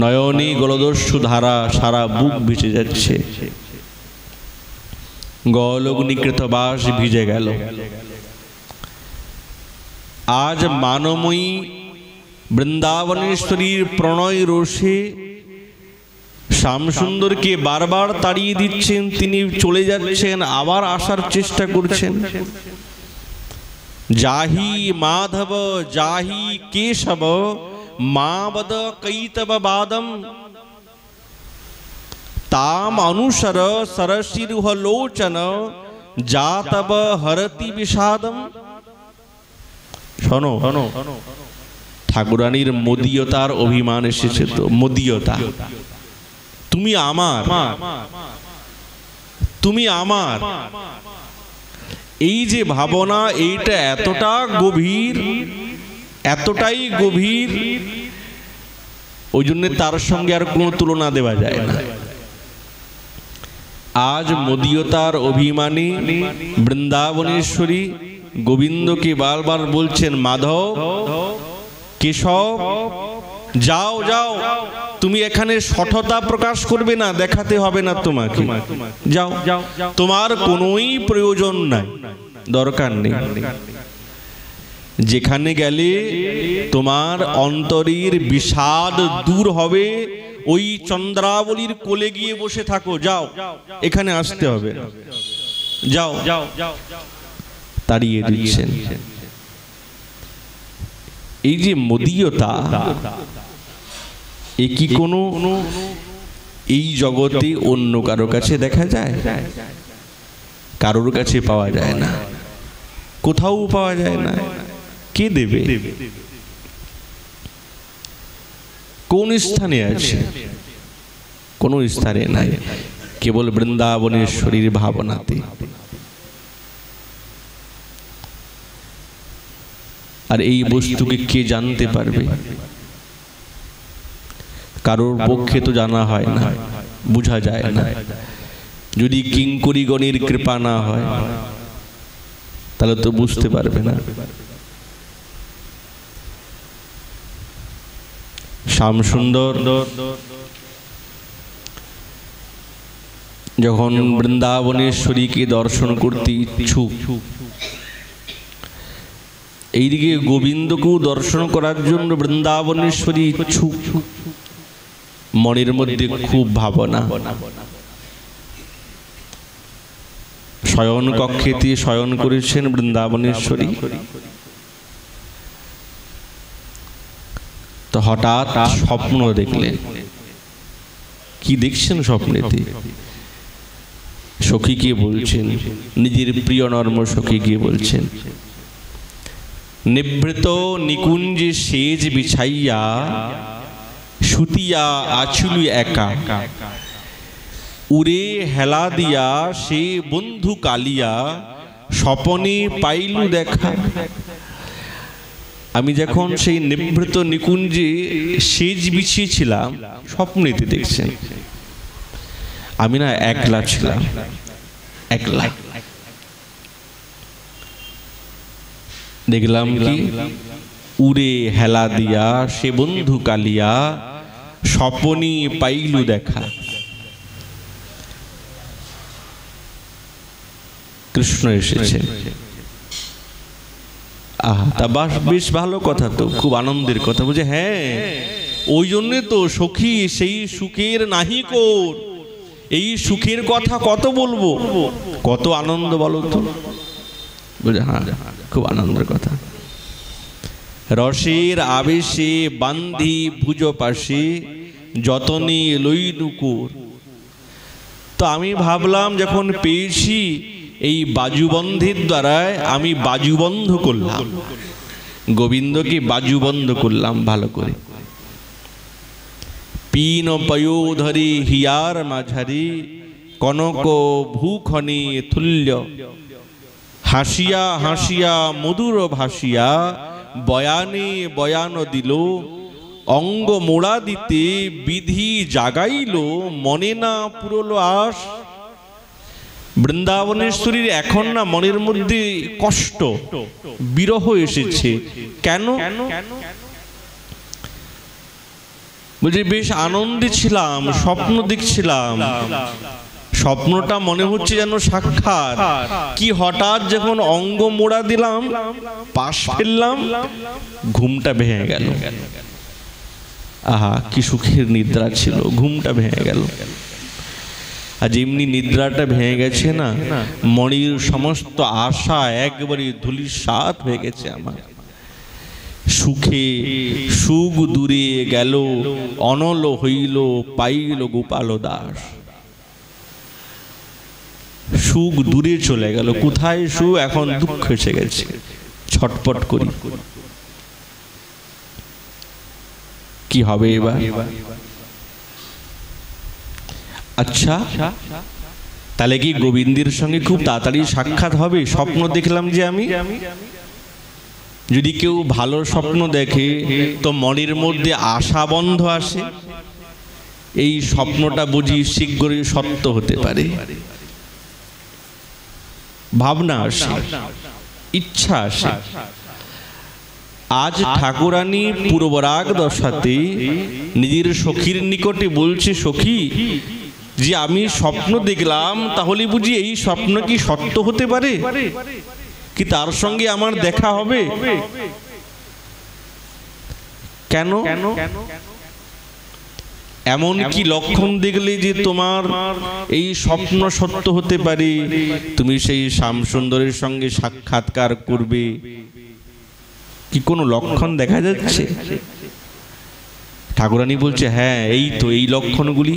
নয়নে গলদস্যু ধারা, সারা বুক ভিজে যাচ্ছে, গলগ্নিকৃত বাস ভিজে গেল। আজ মানময়ী বৃন্দাবনেশ্বরীর প্রণয় রোষে শ্যামসুন্দরকে বারবার তাড়িয়ে দিচ্ছেন, তিনি চলে যাচ্ছেন, আবার আসার চেষ্টা করছেন। जाहि माधव जाहि केशव मावद कैतव बादम ताम अनुसर सरसिरुह लोचन जातव हरति विषादम। শোনো, ঠাকুরানীর মদীয়তার অভিমান এসেছে। তো মদীয়তা, তুমি আমার, তুমি আমার, এই যে ভাবনা, এইটা এতটা গভীর, এতটাই গভীর, ওই জন্য তার সঙ্গে আর কোনো তুলনা দেওয়া যায় না। আজ মদীয়তার অভিমানী বৃন্দাবনেশ্বরী গোবিন্দকে বারবার বলছেন, মাধব, কেশব, যাও যাও, তুমি এখানে সঠতা প্রকাশ করবে না, দেখাতে হবে না তোমাকে, যাও, তোমার কোনোই প্রয়োজন নাই, দরকার নেই। যেখানে গেলে তোমার অন্তরের বিষাদ দূর হবে, ওই চন্দ্রাবলীর কোলে গিয়ে বসে থাকো, যাও, এখানে আসতে হবে, যাও। তাড়িয়ে দিচ্ছেন। এই যে মদীয়তা, এ কি কোনো এই জগতে অন্য কারো কাছে দেখা যায়? কারোর কাছে পাওয়া যায় না, কোথাও পাওয়া যায় না। কে দেবে? কোন স্থানে আছে? কোন স্থানে নাই, কেবল বৃন্দাবনেশ্বরীর ভাবনাতে। আর এই বস্তুকে কে জানতে পারবে? কারোর পক্ষে তো জানা হয় না, বোঝা যায় না। যদি কিঙ্করীগণের কৃপা না হয় তাহলে তো বুঝতে পারবে না। শ্যামসুন্দর যখন বৃন্দাবনেশ্বরীকে দর্শন করতে ইচ্ছুক, এইদিকে গোবিন্দকেও দর্শন করার জন্য বৃন্দাবনেশ্বরী ইচ্ছুক, মনের মধ্যে খুব ভাবনা। শয়ন কক্ষেতে শয়ন করেছেন বৃন্দাবনেশ্বরী, তো হঠাৎ স্বপ্ন দেখলেন। কি দেখছেন স্বপ্নেতে? সখী গিয়ে বলছেন, নিজের প্রিয় নর্ম সখী গিয়ে বলছেন, নিভৃত নিকুঞ্জে সেজ বিছাইয়া সুতিয়া আছুলি একা, উড়ে হেলা দিয়া সে বন্ধু কালিয়া স্বপনে পাইলু দেখা। আমি যখন সেই নিভৃত নিকুঞ্জে সেজ বিছিয়েছিলাম, স্বপ্নেতে দেখছেন, আমি না একলা ছিলাম, একলা। দেখলাম কি, উড়ে হেলা দিয়া সে বন্ধু কালিয়া স্বপনে পাইলু দেখা। কৃষ্ণ এসেছে। তা বেশ ভালো কথা, তো খুব আনন্দের কথা। বুঝে, হ্যাঁ, ওই জন্যে তো সখী সেই সুখের নাহিকোর, এই সুখের কথা কত বলবো, কত আনন্দ বলো তো। বুঝে, হ্যাঁ, খুব আনন্দের কথা। রসের আবেশে বান্ধি ভুজ পাশে যতনে লই নুকুর। তো আমি ভাবলাম, যখন পেয়েছি এই বাজুবন্ধের দ্বারায় আমি বাজুবন্ধ করলাম, গোবিন্দকে বাজুবন্ধ করলাম ভালো করে। পিন পয়োধরি হিয়ার মাঝারি কনক ভূখনি তুল্য, হাসিয়া হাসিয়া মধুর ভাসিয়া বয়ানে বয়ান দিল, অঙ্গ মোড়া দিতে বিধি জাগাইল, মনে না পুরলো আস। বৃন্দাবনেশ্বরীর এখন না মনের মধ্যে কষ্ট, বিরহ এসেছে। কেন? বলছি বেশ আনন্দে ছিলাম, স্বপ্ন দেখছিলাম, স্বপ্নটা মনে হচ্ছে যেন সাক্ষাৎ। কি হঠাৎ যখন অঙ্গ মোড়া দিলাম, পাশ ফেললাম, ঘুমটা ভেঙে গেল। আহা কি সুখের নিদ্রা ছিল, ঘুমটা ভেঙে গেল। আর যেমনি নিদ্রাটা ভেঙে গেছে না, মনির সমস্ত আশা একবারে ধূলিসাৎ হয়ে গেছে আমার। সুখে সুখ দূরে গেল, অনল হইল পাইল গোপাল দাস। সুখ দূরে চলে গেল, কোথায় সুখ? এখন দুঃখ এসে গেছে, ছটপট করি। কি হবে এবার? আচ্ছা, তাহলে কি গোবিন্দের সঙ্গে খুব তাড়াতাড়ি সাক্ষাৎ হবে? স্বপ্ন দেখলাম যে আমি, যদি কেউ ভালো স্বপ্ন দেখে তো মনের মধ্যে আশা বন্ধ আসে, এই স্বপ্নটা বুঝি শীঘ্রই সত্য হতে পারে। ভাবনা আসে, ইচ্ছা আসে। আজ ঠাকুরানী পূর্বরাগ দশাতে নিজের সখীর নিকটে বলছে, সখী যে আমি স্বপ্ন দেখলাম, তাহলে বুঝি এই স্বপ্ন কি সত্য হতে পারে? কি তার সঙ্গে আমার দেখা হবে? কেন? এমন কি লক্ষণ দেখলে যে তোমার এই স্বপ্ন সত্য হতে পারে, তুমি সেই শ্যামসুন্দরের সঙ্গে সাক্ষাৎকার করবে? কি কোনো লক্ষণ দেখা যাচ্ছে? ঠাকুরানী বলছে, হ্যাঁ এই তো, এই লক্ষণগুলি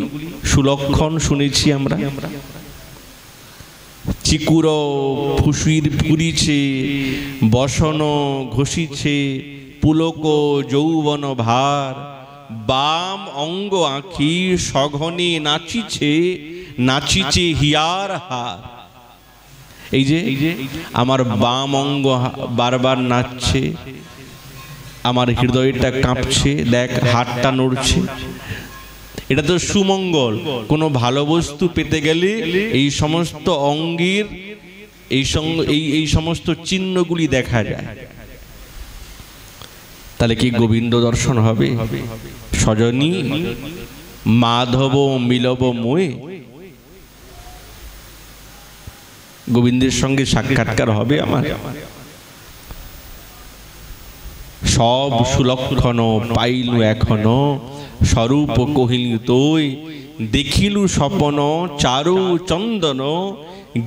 সুলক্ষণ শুনেছি আমরা। চিকুর ফুসির ফুরিছে, বসন ঘষিছে, পুলক যৌবন ভার, বাম অঙ্গ আঁখি সঘনে নাচিছে, নাচিছে হিয়ার হার। এই যে আমার বাম অঙ্গ বারবার নাচছে, আমার হৃদয়টা কাঁপছে, দেখ হাতটা নড়ছে। এটা তো সুমঙ্গল। কোনো ভালো বস্তু পেতে গেলে এই সমস্ত অঙ্গের এই সমস্ত চিহ্নগুলি দেখা যায়। তাহলে কি গোবিন্দ দর্শন হবে? সজনী মাধব মিলব মোয়ে, গোবিন্দের সঙ্গে সাক্ষাৎকার হবে আমার। সব সুলক্ষণ পাইলু এখনো, স্বরূপ কহিলু তোই, দেখিলু স্বপন চারু চন্দন,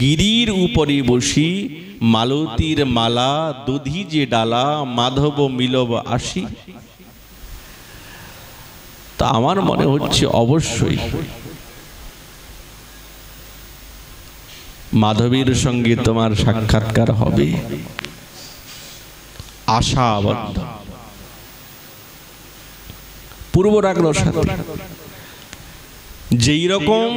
গিরির উপরে বসি, মালতীর মালা দধি যে ডালা, মাধব মিলব আসি। তা আমার মনে হচ্ছে অবশ্যই মাধবীর সঙ্গে তোমার সাক্ষাৎকার হবে, আশাবদ্ধ। পূর্বরাগ দশাতে যেই রকম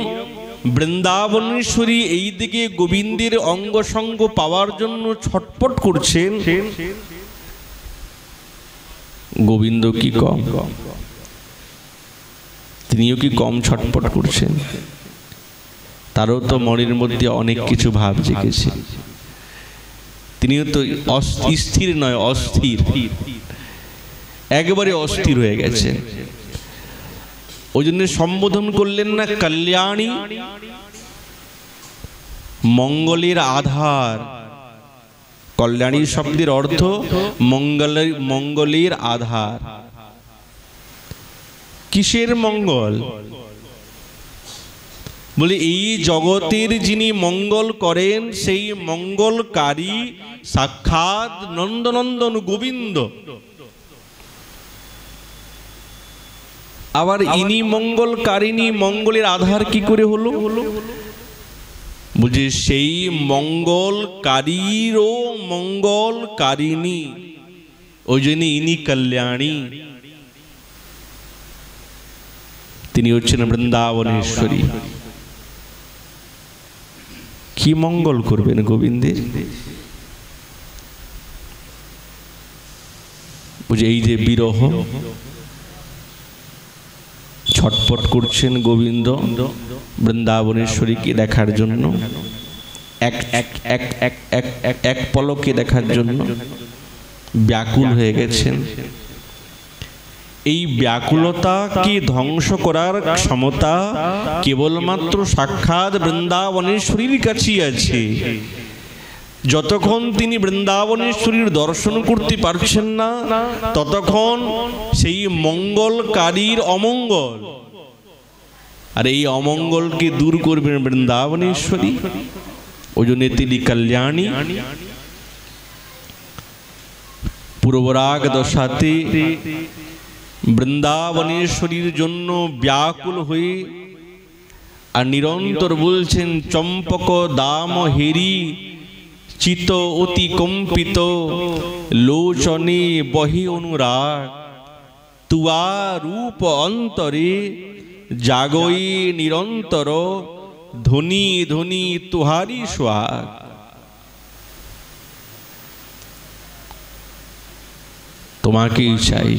বৃন্দাবনেশ্বরী এই দিকে গোবিন্দের অঙ্গ সঙ্গ পাওয়ার জন্য ছটপট করছেন, গোবিন্দ কি কম? তিনিও কি কম ছটপট করছেন? তারও তো মনের মধ্যে অনেক কিছু ভাব জেগেছে। তিনিও তো স্থির নয়, অস্থির, একেবারে অস্থির হয়ে গেছেন। ওই জন্য সম্বোধন করলেন না কল্যাণী, মঙ্গলের আধার। কল্যাণী শব্দের অর্থ মঙ্গলের আধার। কিসের মঙ্গল? বলে এই জগতের যিনি মঙ্গল করেন, সেই মঙ্গলকারী সাক্ষাৎ নন্দনন্দন গোবিন্দ। আবার ইনি মঙ্গলকারিণী, মঙ্গলের আধার কি করে হলো? বলছে সেই মঙ্গলকারীরও মঙ্গলকারিণী, ওই জন্য ইনি কল্যাণী। তিনি হচ্ছেন বৃন্দাবনেশ্বরী। কি মঙ্গল করবেন গোবিন্দের? বুঝে এই যে বিরহ, ছটপট করছেন গোবিন্দ বৃন্দাবনেশ্বরীকে দেখার জন্য, এক পলকে দেখার জন্য ব্যাকুল হয়ে গেছেন। এই ব্যাকুলতাকে ধ্বংস করার ক্ষমতা কেবলমাত্র সাক্ষাৎ বৃন্দাবনেশ্বরীর কাছেই আছে। যতক্ষণ তিনি বৃন্দাবনেশ্বরীর দর্শন করতে পারছেন না, ততক্ষণ সেই মঙ্গলকারীর অমঙ্গল, আর এই অমঙ্গলকে দূর করবেন বৃন্দাবনেশ্বরী। ওই জন্য তিনি কল্যাণী। পূর্বরাগ দশাতে বৃন্দাবনেশ্বরীর জন্য ব্যাকুল হয়ে আর নিরন্তর বলছেন, চম্পক দাম হেরি চিত অতি কম্পিত লোচনে বহি অনুরাগ, তুয়া রূপ অন্তরে জাগই নিরন্তর ধ্বনি ধ্বনি তুহারি সোহাগ। তোমাকেই চাই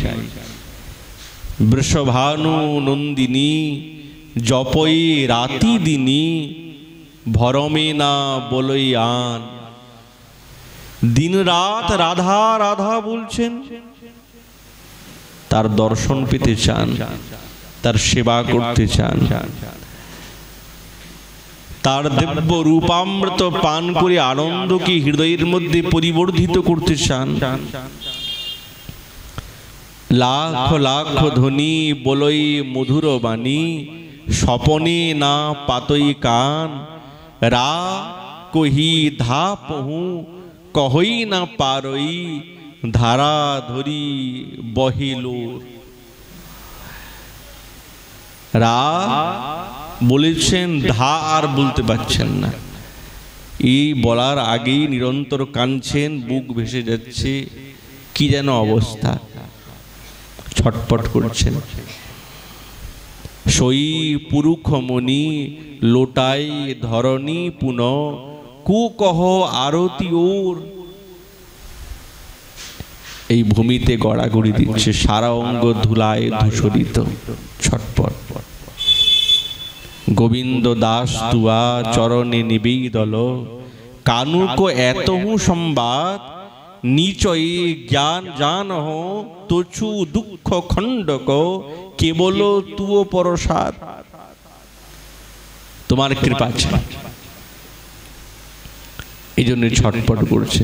বৃষভানু নন্দিনী, জপই রাতি দিনী ভরমে না বলই আন। দিন রাত রাধা রাধা বলছেন, তার দর্শন পেতে চান, তার সেবা করতে চান, তার দিব্য রূপামৃত পান করে আনন্দকে হৃদয়ের মধ্যে পরিবর্ধিত করতে চান। লাখ লাখ ধ্বনি বলই মধুর বাণী, স্বপনে না পাতই কান। রা কহি ধা পহু কহই না পারই, ধারা ধরি বহিল। রা বলেছেন, ধা আর বলতে পারছেন না। এই বলার আগেই নিরন্তর কাঁদছেন, বুক ভেসে যাচ্ছে, কি যেন অবস্থা, ছটপট করছেন। সই পুরুষ মণি লোটাই ধরণী পুন, কু কহ আরতি ওর। এই ভূমিতে গড়াগড়ি দিচ্ছে, সারা অঙ্গ ধুলায় ধূসরিত, ছটপট। গোবিন্দ দাস তুয়া চরণে নিবেদল, কানুক এতহু সংবাদ, নিচয়ে জ্ঞান জান হো তোছু দুঃখ খণ্ডক, কেবল তুও পরসাদ। তোমার কৃপা চাই, এই জন্য ছটপট করছে,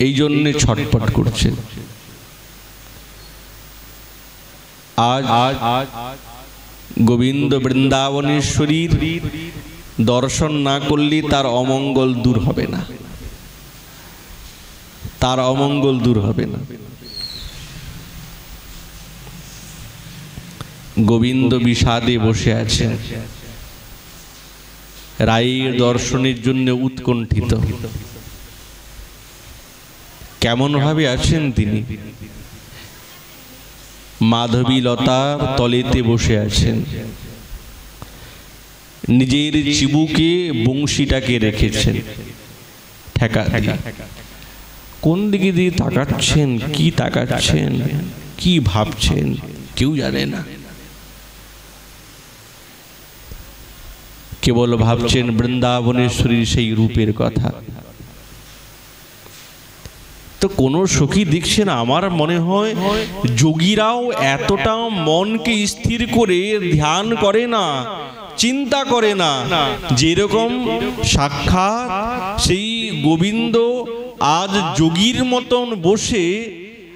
এই জন্য ছটপট করছে। আজ গোবিন্দ বৃন্দাবনেশ্বরীর দর্শন না করলে তার অমঙ্গল দূর হবে না, তার অমঙ্গল দূর হবে না। গোবিন্দ বিষাদে বসে আছেন, রায়ের দর্শনের জন্য উৎকণ্ঠিত। কেমন ভাবে আছেন তিনি? মাধবী লতার তলেতে বসে আছেন, নিজের চিবুকে বংশীটাকে রেখেছেন ঠেকা দিয়ে। কোন দিকে দিয়ে তাকাচ্ছেন, কি তাকাচ্ছেন, কি ভাবছেন, কেউ জানে না। কেবল ভাবছেন বৃন্দাবনেশ্বরীর সেই রূপের কথা। তো কোন সখী দেখছেন, আমার মনে হয় যোগীরাও এতটা মনকে স্থির করে ধ্যান করে না, চিন্তা করে না, যেরকম সাক্ষাৎ সেই গোবিন্দ আজ যোগীর মতন বসে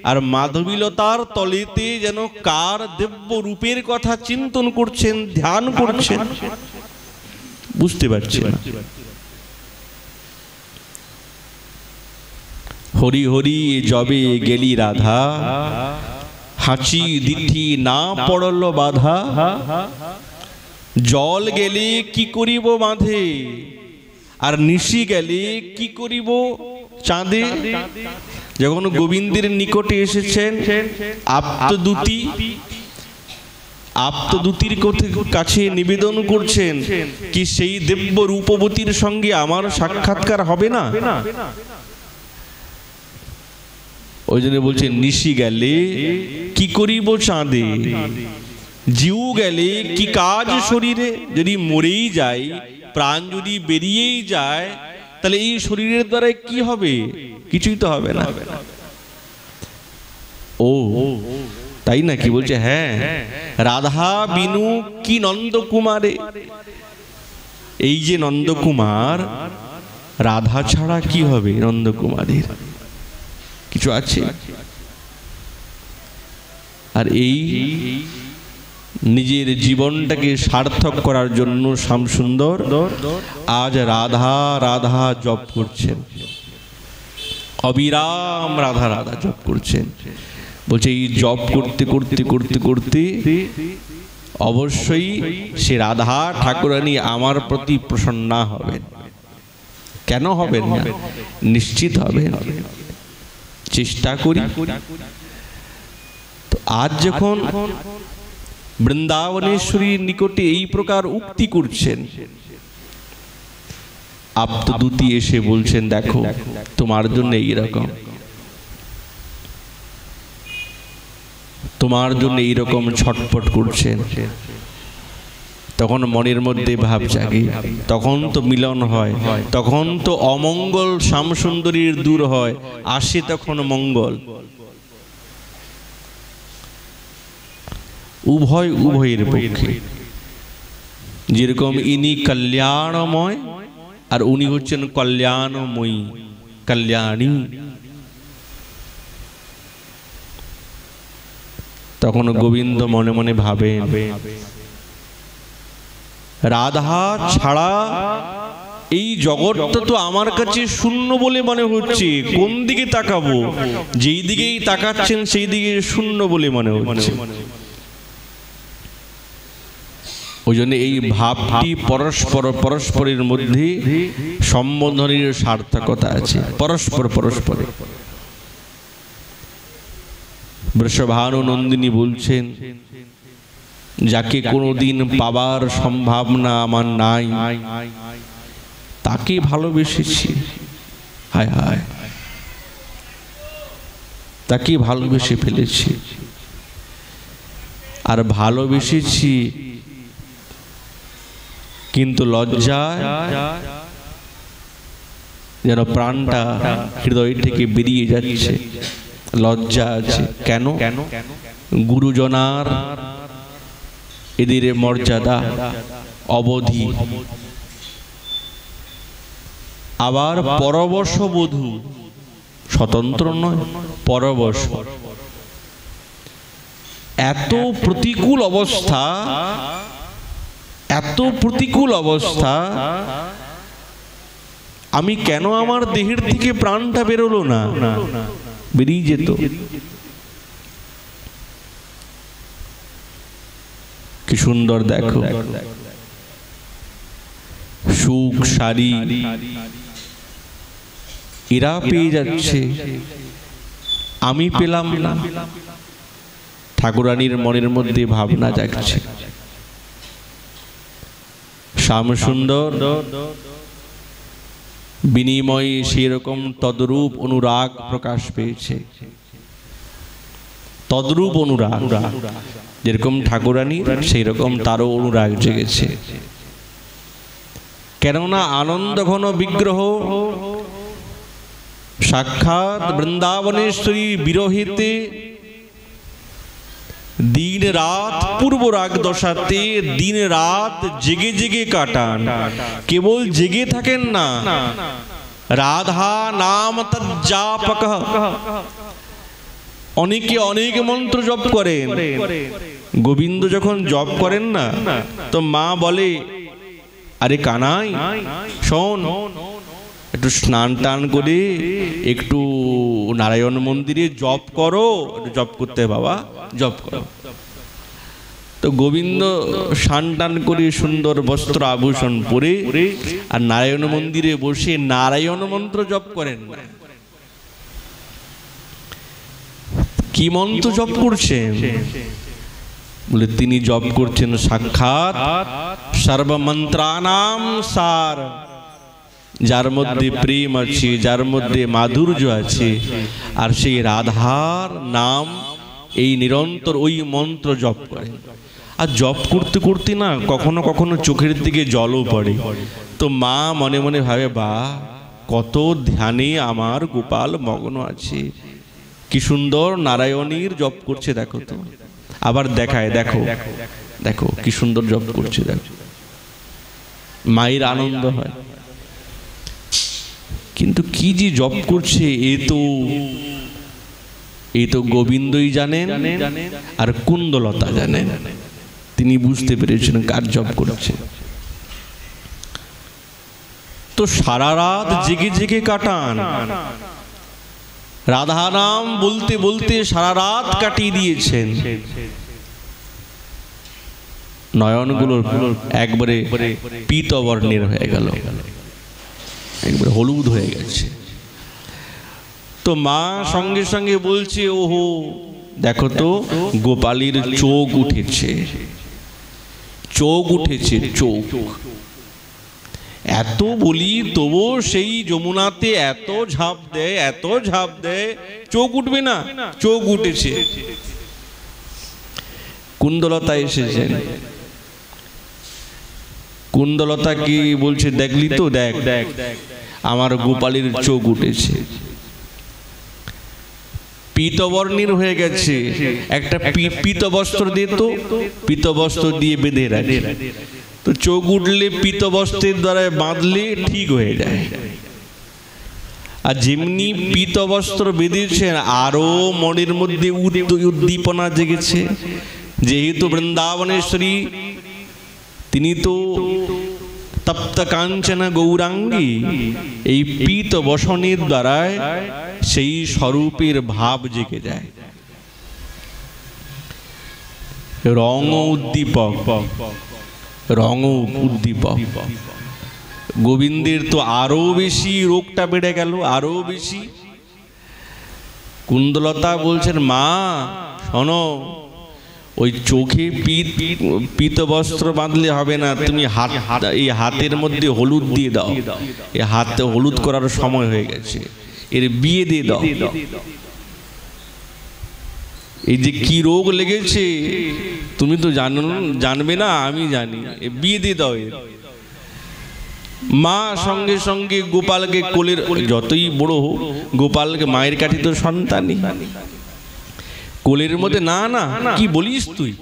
আর মাধবীলতার তলেতে যেন কার দিব্য রূপের কথা চিন্তন করছেন, ধ্যান করছেন, বুঝতে পারছেন না। হরি হরি যবে গেলি রাধা, হাঁচি দিঠি না পড়ল বাধা। জল গেলে কি করিব বাঁধে, আর নিশি গেলে কি করিব চাঁদে। যখন গোবিন্দের নিকটে এসেছেন আপ্তদূতির কাছে নিবেদন করছেন কি সেই দিব্য রূপবতীর সঙ্গে আমার সাক্ষাৎকার হবে না। ওই জন্য বলছেন নিশি গেলে কি করিব চাঁদে, জিউ গেলে কি কাজ শরীরে। যদি মরেই যায়, প্রাণ যদি বেরিয়েই যায়, তাহলে এই শরীরের দ্বারা কি হবে? কিছুই তো হবে না। ও তাই নাকি? বলছে হ্যাঁ, রাধা বিনু কি নন্দকুমারে। এই যে নন্দকুমার, রাধা ছাড়া কি হবে নন্দকুমারের? কিছু আছে? আর এই নিজের জীবনটাকে সার্থক করার জন্য শ্যামসুন্দর আজ রাধা রাধা জপ করছেন, অবিরাম রাধা রাধা জপ করছেন। বলছে এই জপ করতে করতে করতে করতে অবশ্যই সে রাধা ঠাকুরানী আমার প্রতি প্রসন্না হবেন। কেন হবেন না? নিশ্চিত হবে। চেষ্টা করি। তো আজ যখন বৃন্দাবনেশ্বরীর নিকটে এই প্রকার উক্তি করছেন, আপ্তদূতি এসে বলছেন দেখো তোমার জন্য এইরকম, তোমার জন্য এইরকম ছটফট করছেন। তখন মনের মধ্যে ভাব জাগে, তখন তো মিলন হয়, তখন তো অমঙ্গল শ্যামসুন্দরীর দূর হয়, আসে তখন মঙ্গল। উভয়ের পক্ষে। যেরকম ইনি কল্যাণময় আর উনি হচ্ছেন কল্যাণময়ী, কল্যাণী। তখন গোবিন্দ মনে মনে ভাবে রাধা ছাড়া এই জগৎটা তো আমার কাছে শূন্য বলে মনে হচ্ছে। কোন দিকে তাকাবো? যেই দিকেই তাকাচ্ছেন সেই দিকে শূন্য বলে মনে হচ্ছে। ওই জন্য এই ভাবটি পরস্পরের মধ্যে সম্বোধনের সার্থকতা আছে, পরস্পরে। বৃষভানু নন্দিনী বলছেন যাকে কোনোদিন পাবার সম্ভাবনা আমার নাই, তাকে ভালোবেসেছি। হায় হায়, তাকে ভালোবেসে ফেলেছি। আর ভালোবেসেছি কিন্তু লজ্জায় যেন প্রাণটা হৃদয় থেকে বেরিয়ে যাচ্ছে। লজ্জা আছে। কেন? গুরুজনার এদের মর্যাদা অবধি। আবার পরবশ বধূ, স্বতন্ত্র নয়, পরবশ। এত প্রতিকূল অবস্থা, এত প্রতিকূল অবস্থা, আমি কেন আমার দেহের থেকে প্রাণটা বেরোলো না? বেরিয়ে যেত। কি সুন্দর দেখো, সুখ সারি এরা পেয়ে যাচ্ছে, আমি পেলাম না। ঠাকুরানীর মনের মধ্যে ভাবনা জাগছে। শ্যামসুন্দর বিনিময়ে সেরকম তদ্রূপ অনুরাগ প্রকাশ পেয়েছে। তদ্রূপ অনুরাগ, যেরকম ঠাকুরানীর সেই রকম তারও অনুরাগ জেগেছে। কেননা আনন্দ ঘন বিগ্রহ সাক্ষাৎ বৃন্দাবনেশ্বরী বিরহিতে দিন রাত পূর্ব রাগ দশাতে দিন রাত জেগে জেগে কাটান। কেবল জেগে থাকেন না, রাধা নাম তজ্জাপক, অনেকে অনেক মন্ত্র জপ করেন। গোবিন্দ যখন জপ করেন না, তো মা বলে আরে কানাই শোন, একটু স্নান টান করে একটু নারায়ণ মন্দিরে জপ করো। জপ করতে বাবা, জপ করো। তো গোবিন্দ স্নান টান করে সুন্দর বস্ত্র আভূষণ পরে আর নারায়ণ মন্দিরে বসে নারায়ণ মন্ত্র জপ করেন। কি মন্ত্র জপ করছেন? বলে তিনি জপ করছেন সাক্ষাৎ সর্বমন্ত্রানাম সার, যার মধ্যে প্রেম আছে, যার মধ্যে মাধুর্য আছে, আর সেই রাধার নাম এই নিরন্তর ওই মন্ত্র জপ করেন। আর জপ করতে করতে না কখনো কখনো চোখের দিকে জলও পড়ে। তো মা মনে মনে ভাবে, বা কত ধ্যানে আমার গোপাল মগ্ন আছে, কি সুন্দর নারায়ণীর জপ করছে দেখো তো। আবার দেখায়, দেখো দেখো কি সুন্দর জপ করছে, দেখো। মায়ের আনন্দ হয়, কিন্তু কি যে জপ করছে এ তো গোবিন্দই জানেন আর কুন্দলতা জানেন। তিনি বুঝতে পেরেছেন কার জপ করছে। তো সারা রাত জেগে জেগে কাটান, রাধা নাম বলতে বলতে সারা রাত কাটিয়ে দিয়েছেন। নয়নগুলো একবারে পীতবর্ণের হয়ে গেল, একবারে হলুদ হয়ে গেছে। তো মা সঙ্গে সঙ্গে বলছে, ওহো দেখো তো গোপালীর চোখ উঠেছে, চোখ উঠেছে, চোখ। এত বলি তবু সেই যমুনাতে এত ঝাঁপ দেয়, এত ঝাঁপ দেয়, চোখ উঠবে না? চোখ উঠেছে। কুন্দলতা এসেছেন। কুন্দলতা কি বলছে, দেখলি তো, দেখ দেখ আমার গোপালের চোখ উঠেছে, পীতবর্ণের হয়ে গেছে। একটা পীত বস্ত্র দিয়ে, তো পীত বস্ত্র দিয়ে বেঁধে রাখে। তো চোখ উঠলে পীত বস্ত্রের দ্বারা বাঁধলে ঠিক হয়ে যায়। আর যেমনি পীত বস্ত্র বেঁধেছেন, আরো মনের মধ্যে উদ্দীপনা জেগেছে। যেহেতু বৃন্দাবনেশ্বরী, তিনি তো তপ্ত কাঞ্চন গৌরাঙ্গী, এই পীত বসনের দ্বারায় সেই স্বরূপের ভাব জেগে যায়। রং উদ্দীপক, রং উদ্দীপক। গোবিন্দের তো আরো বেশি রোগটা বেড়ে গেল, আরো বেশি। কুন্দলতা বলছেন, মা শোনো, ওই চোখে পীত বস্ত্র বাঁধলে হবে না, তুমি এই হাতের মধ্যে হলুদ দিয়ে দাও। এই হাতে হলুদ করার সময় হয়ে গেছে, এর বিয়ে দিয়ে দাও। এই যে কি রোগ লেগেছে তুমি তো জানবে না, আমি জানি, বিয়ে দিয়ে দাও। মা সঙ্গে সঙ্গে গোপালকে কোলের, যতই বড় হোক গোপালকে, মায়ের কাছে তো সন্তানই, কোলের মধ্যে, না না কি বলিস তুই,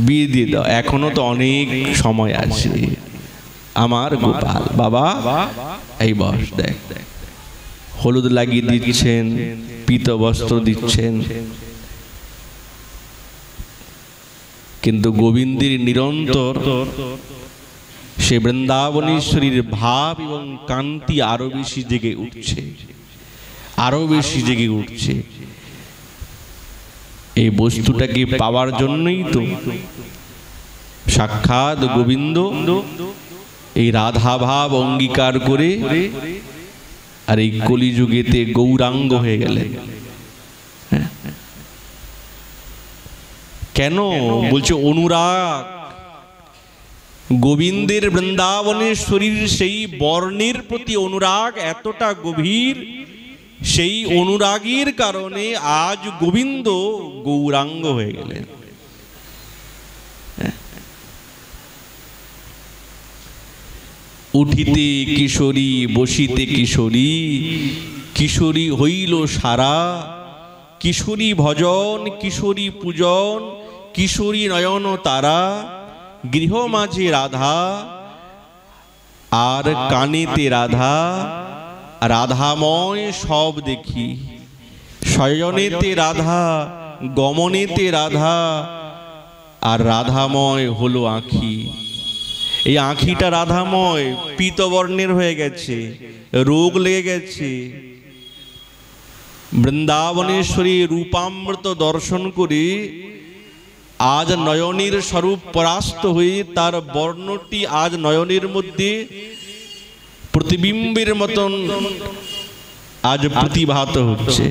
বিয়ে দিয়ে দাও, এখনো তো অনেক সময় আছে আমার গোপাল। বাবা এই বস, দেখ হলুদ লাগিয়ে দিচ্ছেন, পীত বস্ত্র দিচ্ছেন। কিন্তু গোবিন্দের নিরন্তর সে বৃন্দাবনেশ্বরীর ভাব এবং কান্তি আরো বেশি জেগে উঠছে, আরো বেশি জেগে উঠছে। এই বস্তুটাকে পাওয়ার জন্যই তো সাক্ষাৎ গোবিন্দ এই রাধা ভাব অঙ্গীকার করে আর এই কলিযুগেতে গৌরাঙ্গ হয়ে গেলেন। কেন বলছে অনুরাগ? গোবিন্দের বৃন্দাবনেশ্বরীর সেই বর্ণের প্রতি অনুরাগ এতটা গভীর, সেই অনুরাগের কারণে আজ গোবিন্দ গৌরাঙ্গ হয়ে গেলেন। উঠিতে কিশোরী বসিতে কিশোরী, কিশোরী হইল সারা, কিশোরী ভজন কিশোরী পূজন, কিশোরী নয়ন তারা, গৃহ মাঝে রাধা আর কানেতে রাধা, রাধাময় সব দেখি, শয়নেতে রাধা গমনেতে রাধা, আর রাধাময় হলো আঁখি। এই আঁখিটা রাধাময়, পীতবর্ণের হয়ে গেছে, রোগ লেগে গেছে। বৃন্দাবনেশ্বরী রূপামৃত দর্শন করে আজ নয়নের স্বরূপ পরাস্ত হয়ে তার বর্ণটি আজ নয়নের মধ্যে প্রতিবিম্বের মতন আজ প্রতিভাত হচ্ছে।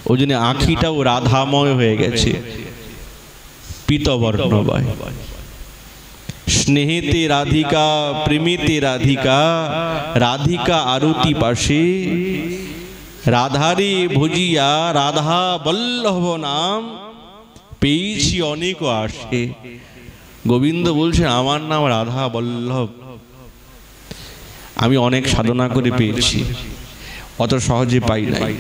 ওই জন্য আঁখিটাও রাধাময় হয়ে গেছে, পীতবর্ণময়। স্নেহেতে রাধিকা, প্রেমেতে রাধিকা, রাধিকা আরতি পাশে, রাধারে ভজিয়া রাধা বল্লভ নাম, পেয়েছি অনেক আসে। গোবিন্দ বলছে আমার নাম রাধা বল্লভ, আমি অনেক সাধনা করে পেয়েছি, অত সহজে পাই নাই।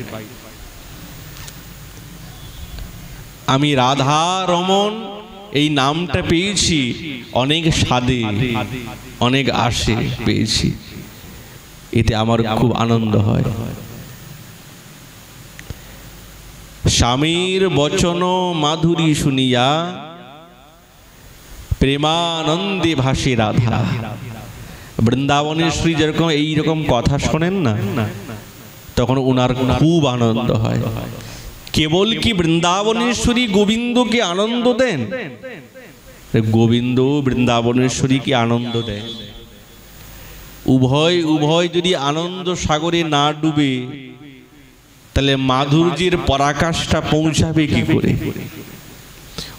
আমি রাধা রমন এই নামটা পেয়েছি অনেক স্বাদে, অনেক আসে পেয়েছি, এতে আমার খুব আনন্দ হয়। স্বামীর বচন মাধুরী শুনিয়া, প্রেমানন্দে ভাসে রাধা। বৃন্দাবনেশ্বরী যেরকম এইরকম কথা শোনেন না, তখন ওনার খুব আনন্দ হয়। কেবল কি বৃন্দাবনেশ্বরী গোবিন্দকে আনন্দ দেন? গোবিন্দ বৃন্দাবনেশ্বরীকে আনন্দ দেন। উভয় উভয় যদি আনন্দ সাগরে না ডুবে, তাহলে মাধুর্যের পরাকাষ্ঠা পৌঁছাবে কি করে?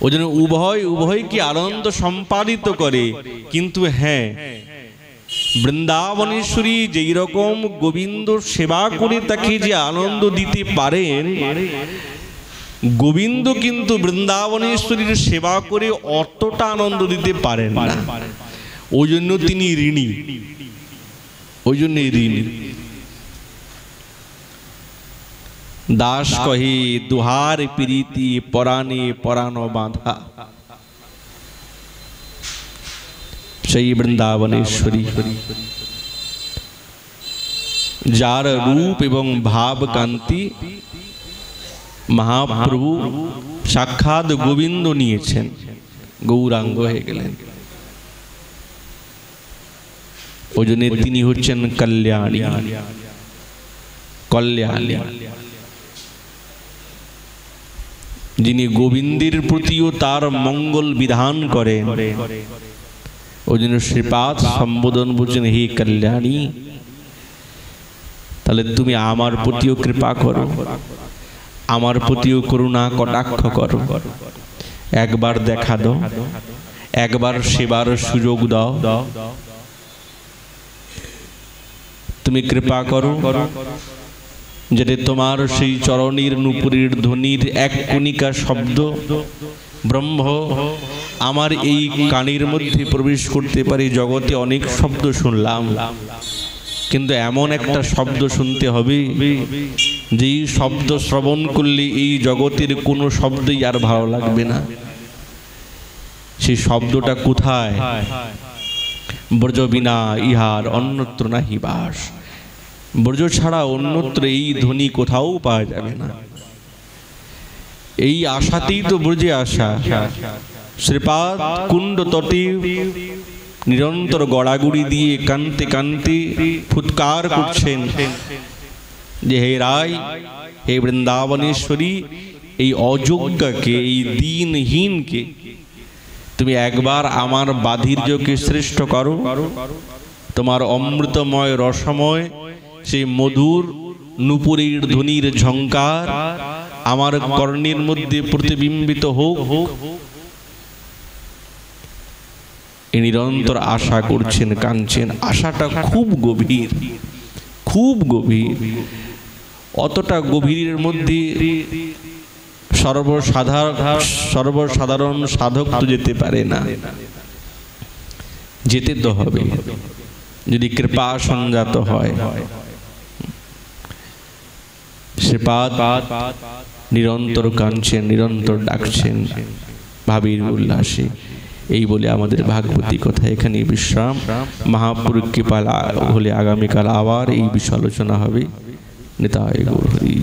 ওই জন্য উভয় উভয়কে আনন্দ সম্পাদিত করে। কিন্তু হ্যাঁ, বৃন্দাবনেশ্বরী যেই রকম গোবিন্দ সেবা করে তাকে যে আনন্দ দিতে পারেন, গোবিন্দ কিন্তু বৃন্দাবনেশ্বরীর সেবা করে অতটা আনন্দ দিতে পারেন না। ওই জন্য তিনি ঋণী, ওই জন্য ঋণী। দাস কহে দুহার প্রীতি, পরাণে পরাণ বাঁধা। সেই বৃন্দাবনেশ্বরী যার রূপ এবং ভাব কান্তি মহাপ্রভু সাক্ষাৎ গোবিন্দ নিয়েছেন, গৌরাঙ্গ হয়ে গেলেন। ওই জন্য তিনি হচ্ছেন কল্যাণী, কল্যাণী, যিনি গোবিন্দের প্রতিও তার মঙ্গল বিধান করেন। ওই জন্য শ্রীপাদ সম্বোধন বলছেন, হে কল্যাণী, তাহলে তুমি আমার প্রতিও কৃপা করো, আমার প্রতিও করুণা কটাক্ষ করো, একবার দেখা দাও, একবার সেবার সুযোগ দাও। তুমি কৃপা করো যাতে তোমার সেই চরণের নুপুরের ধ্বনির এক কণিকা শব্দ ব্রহ্ম আমার এই কানের মধ্যে প্রবেশ করতে পারে। জগতে অনেক শব্দ শুনলাম, কিন্তু এমন একটা শব্দ শুনতে হবে যেই শব্দ শ্রবণ করলে এই জগতের কোনো শব্দই আর ভালো লাগবে না। সেই শব্দটা কোথায়? ব্রজ বিনা ইহার অন্যত্র নাহি বাস। ব্রজ ছাড়া অন্যত্র এই ধ্বনি কোথাও পাওয়া যাবে না। এই আশাতেই তো ব্রজে আসা। শ্রীপাদ কুণ্ড তটে নিরন্তর গড়াগড়ি দিয়ে কান্তে কান্তে ফুৎকার করছেন যে হে রায়, হে বৃন্দাবনেশ্বরী, এই অযোগ্যকে, এই দিনহীনকে তুমি একবার আমার বাধির্যকে শ্রেষ্ঠ করো। তোমার অমৃতময় রসময় সেই মধুর নুপুরের ধ্বনির ঝংকার আমার কর্ণের মধ্যে প্রতিবিম্বিত হোক। এই নিরন্তর আশা করছেন, কাঁদছেন। আশাটা খুব গভীর, খুব গভীর। অতটা গভীরের মধ্যে সর্বসাধারণ সাধক তো যেতে পারে না। যেতে তো হবে যদি কৃপা সংজাত হয়। শ্রীপাদ নিরন্তর কাঁদছেন, নিরন্তর ডাকছেন ভাবির উল্লাসে। এই বলে আমাদের ভাগবতী কথা এখানে বিশ্রাম। মহাপুরুষ কৃপা হলে আগামীকাল আবার এই বিষয় আলোচনা হবে। নিতাই গৌর হরি।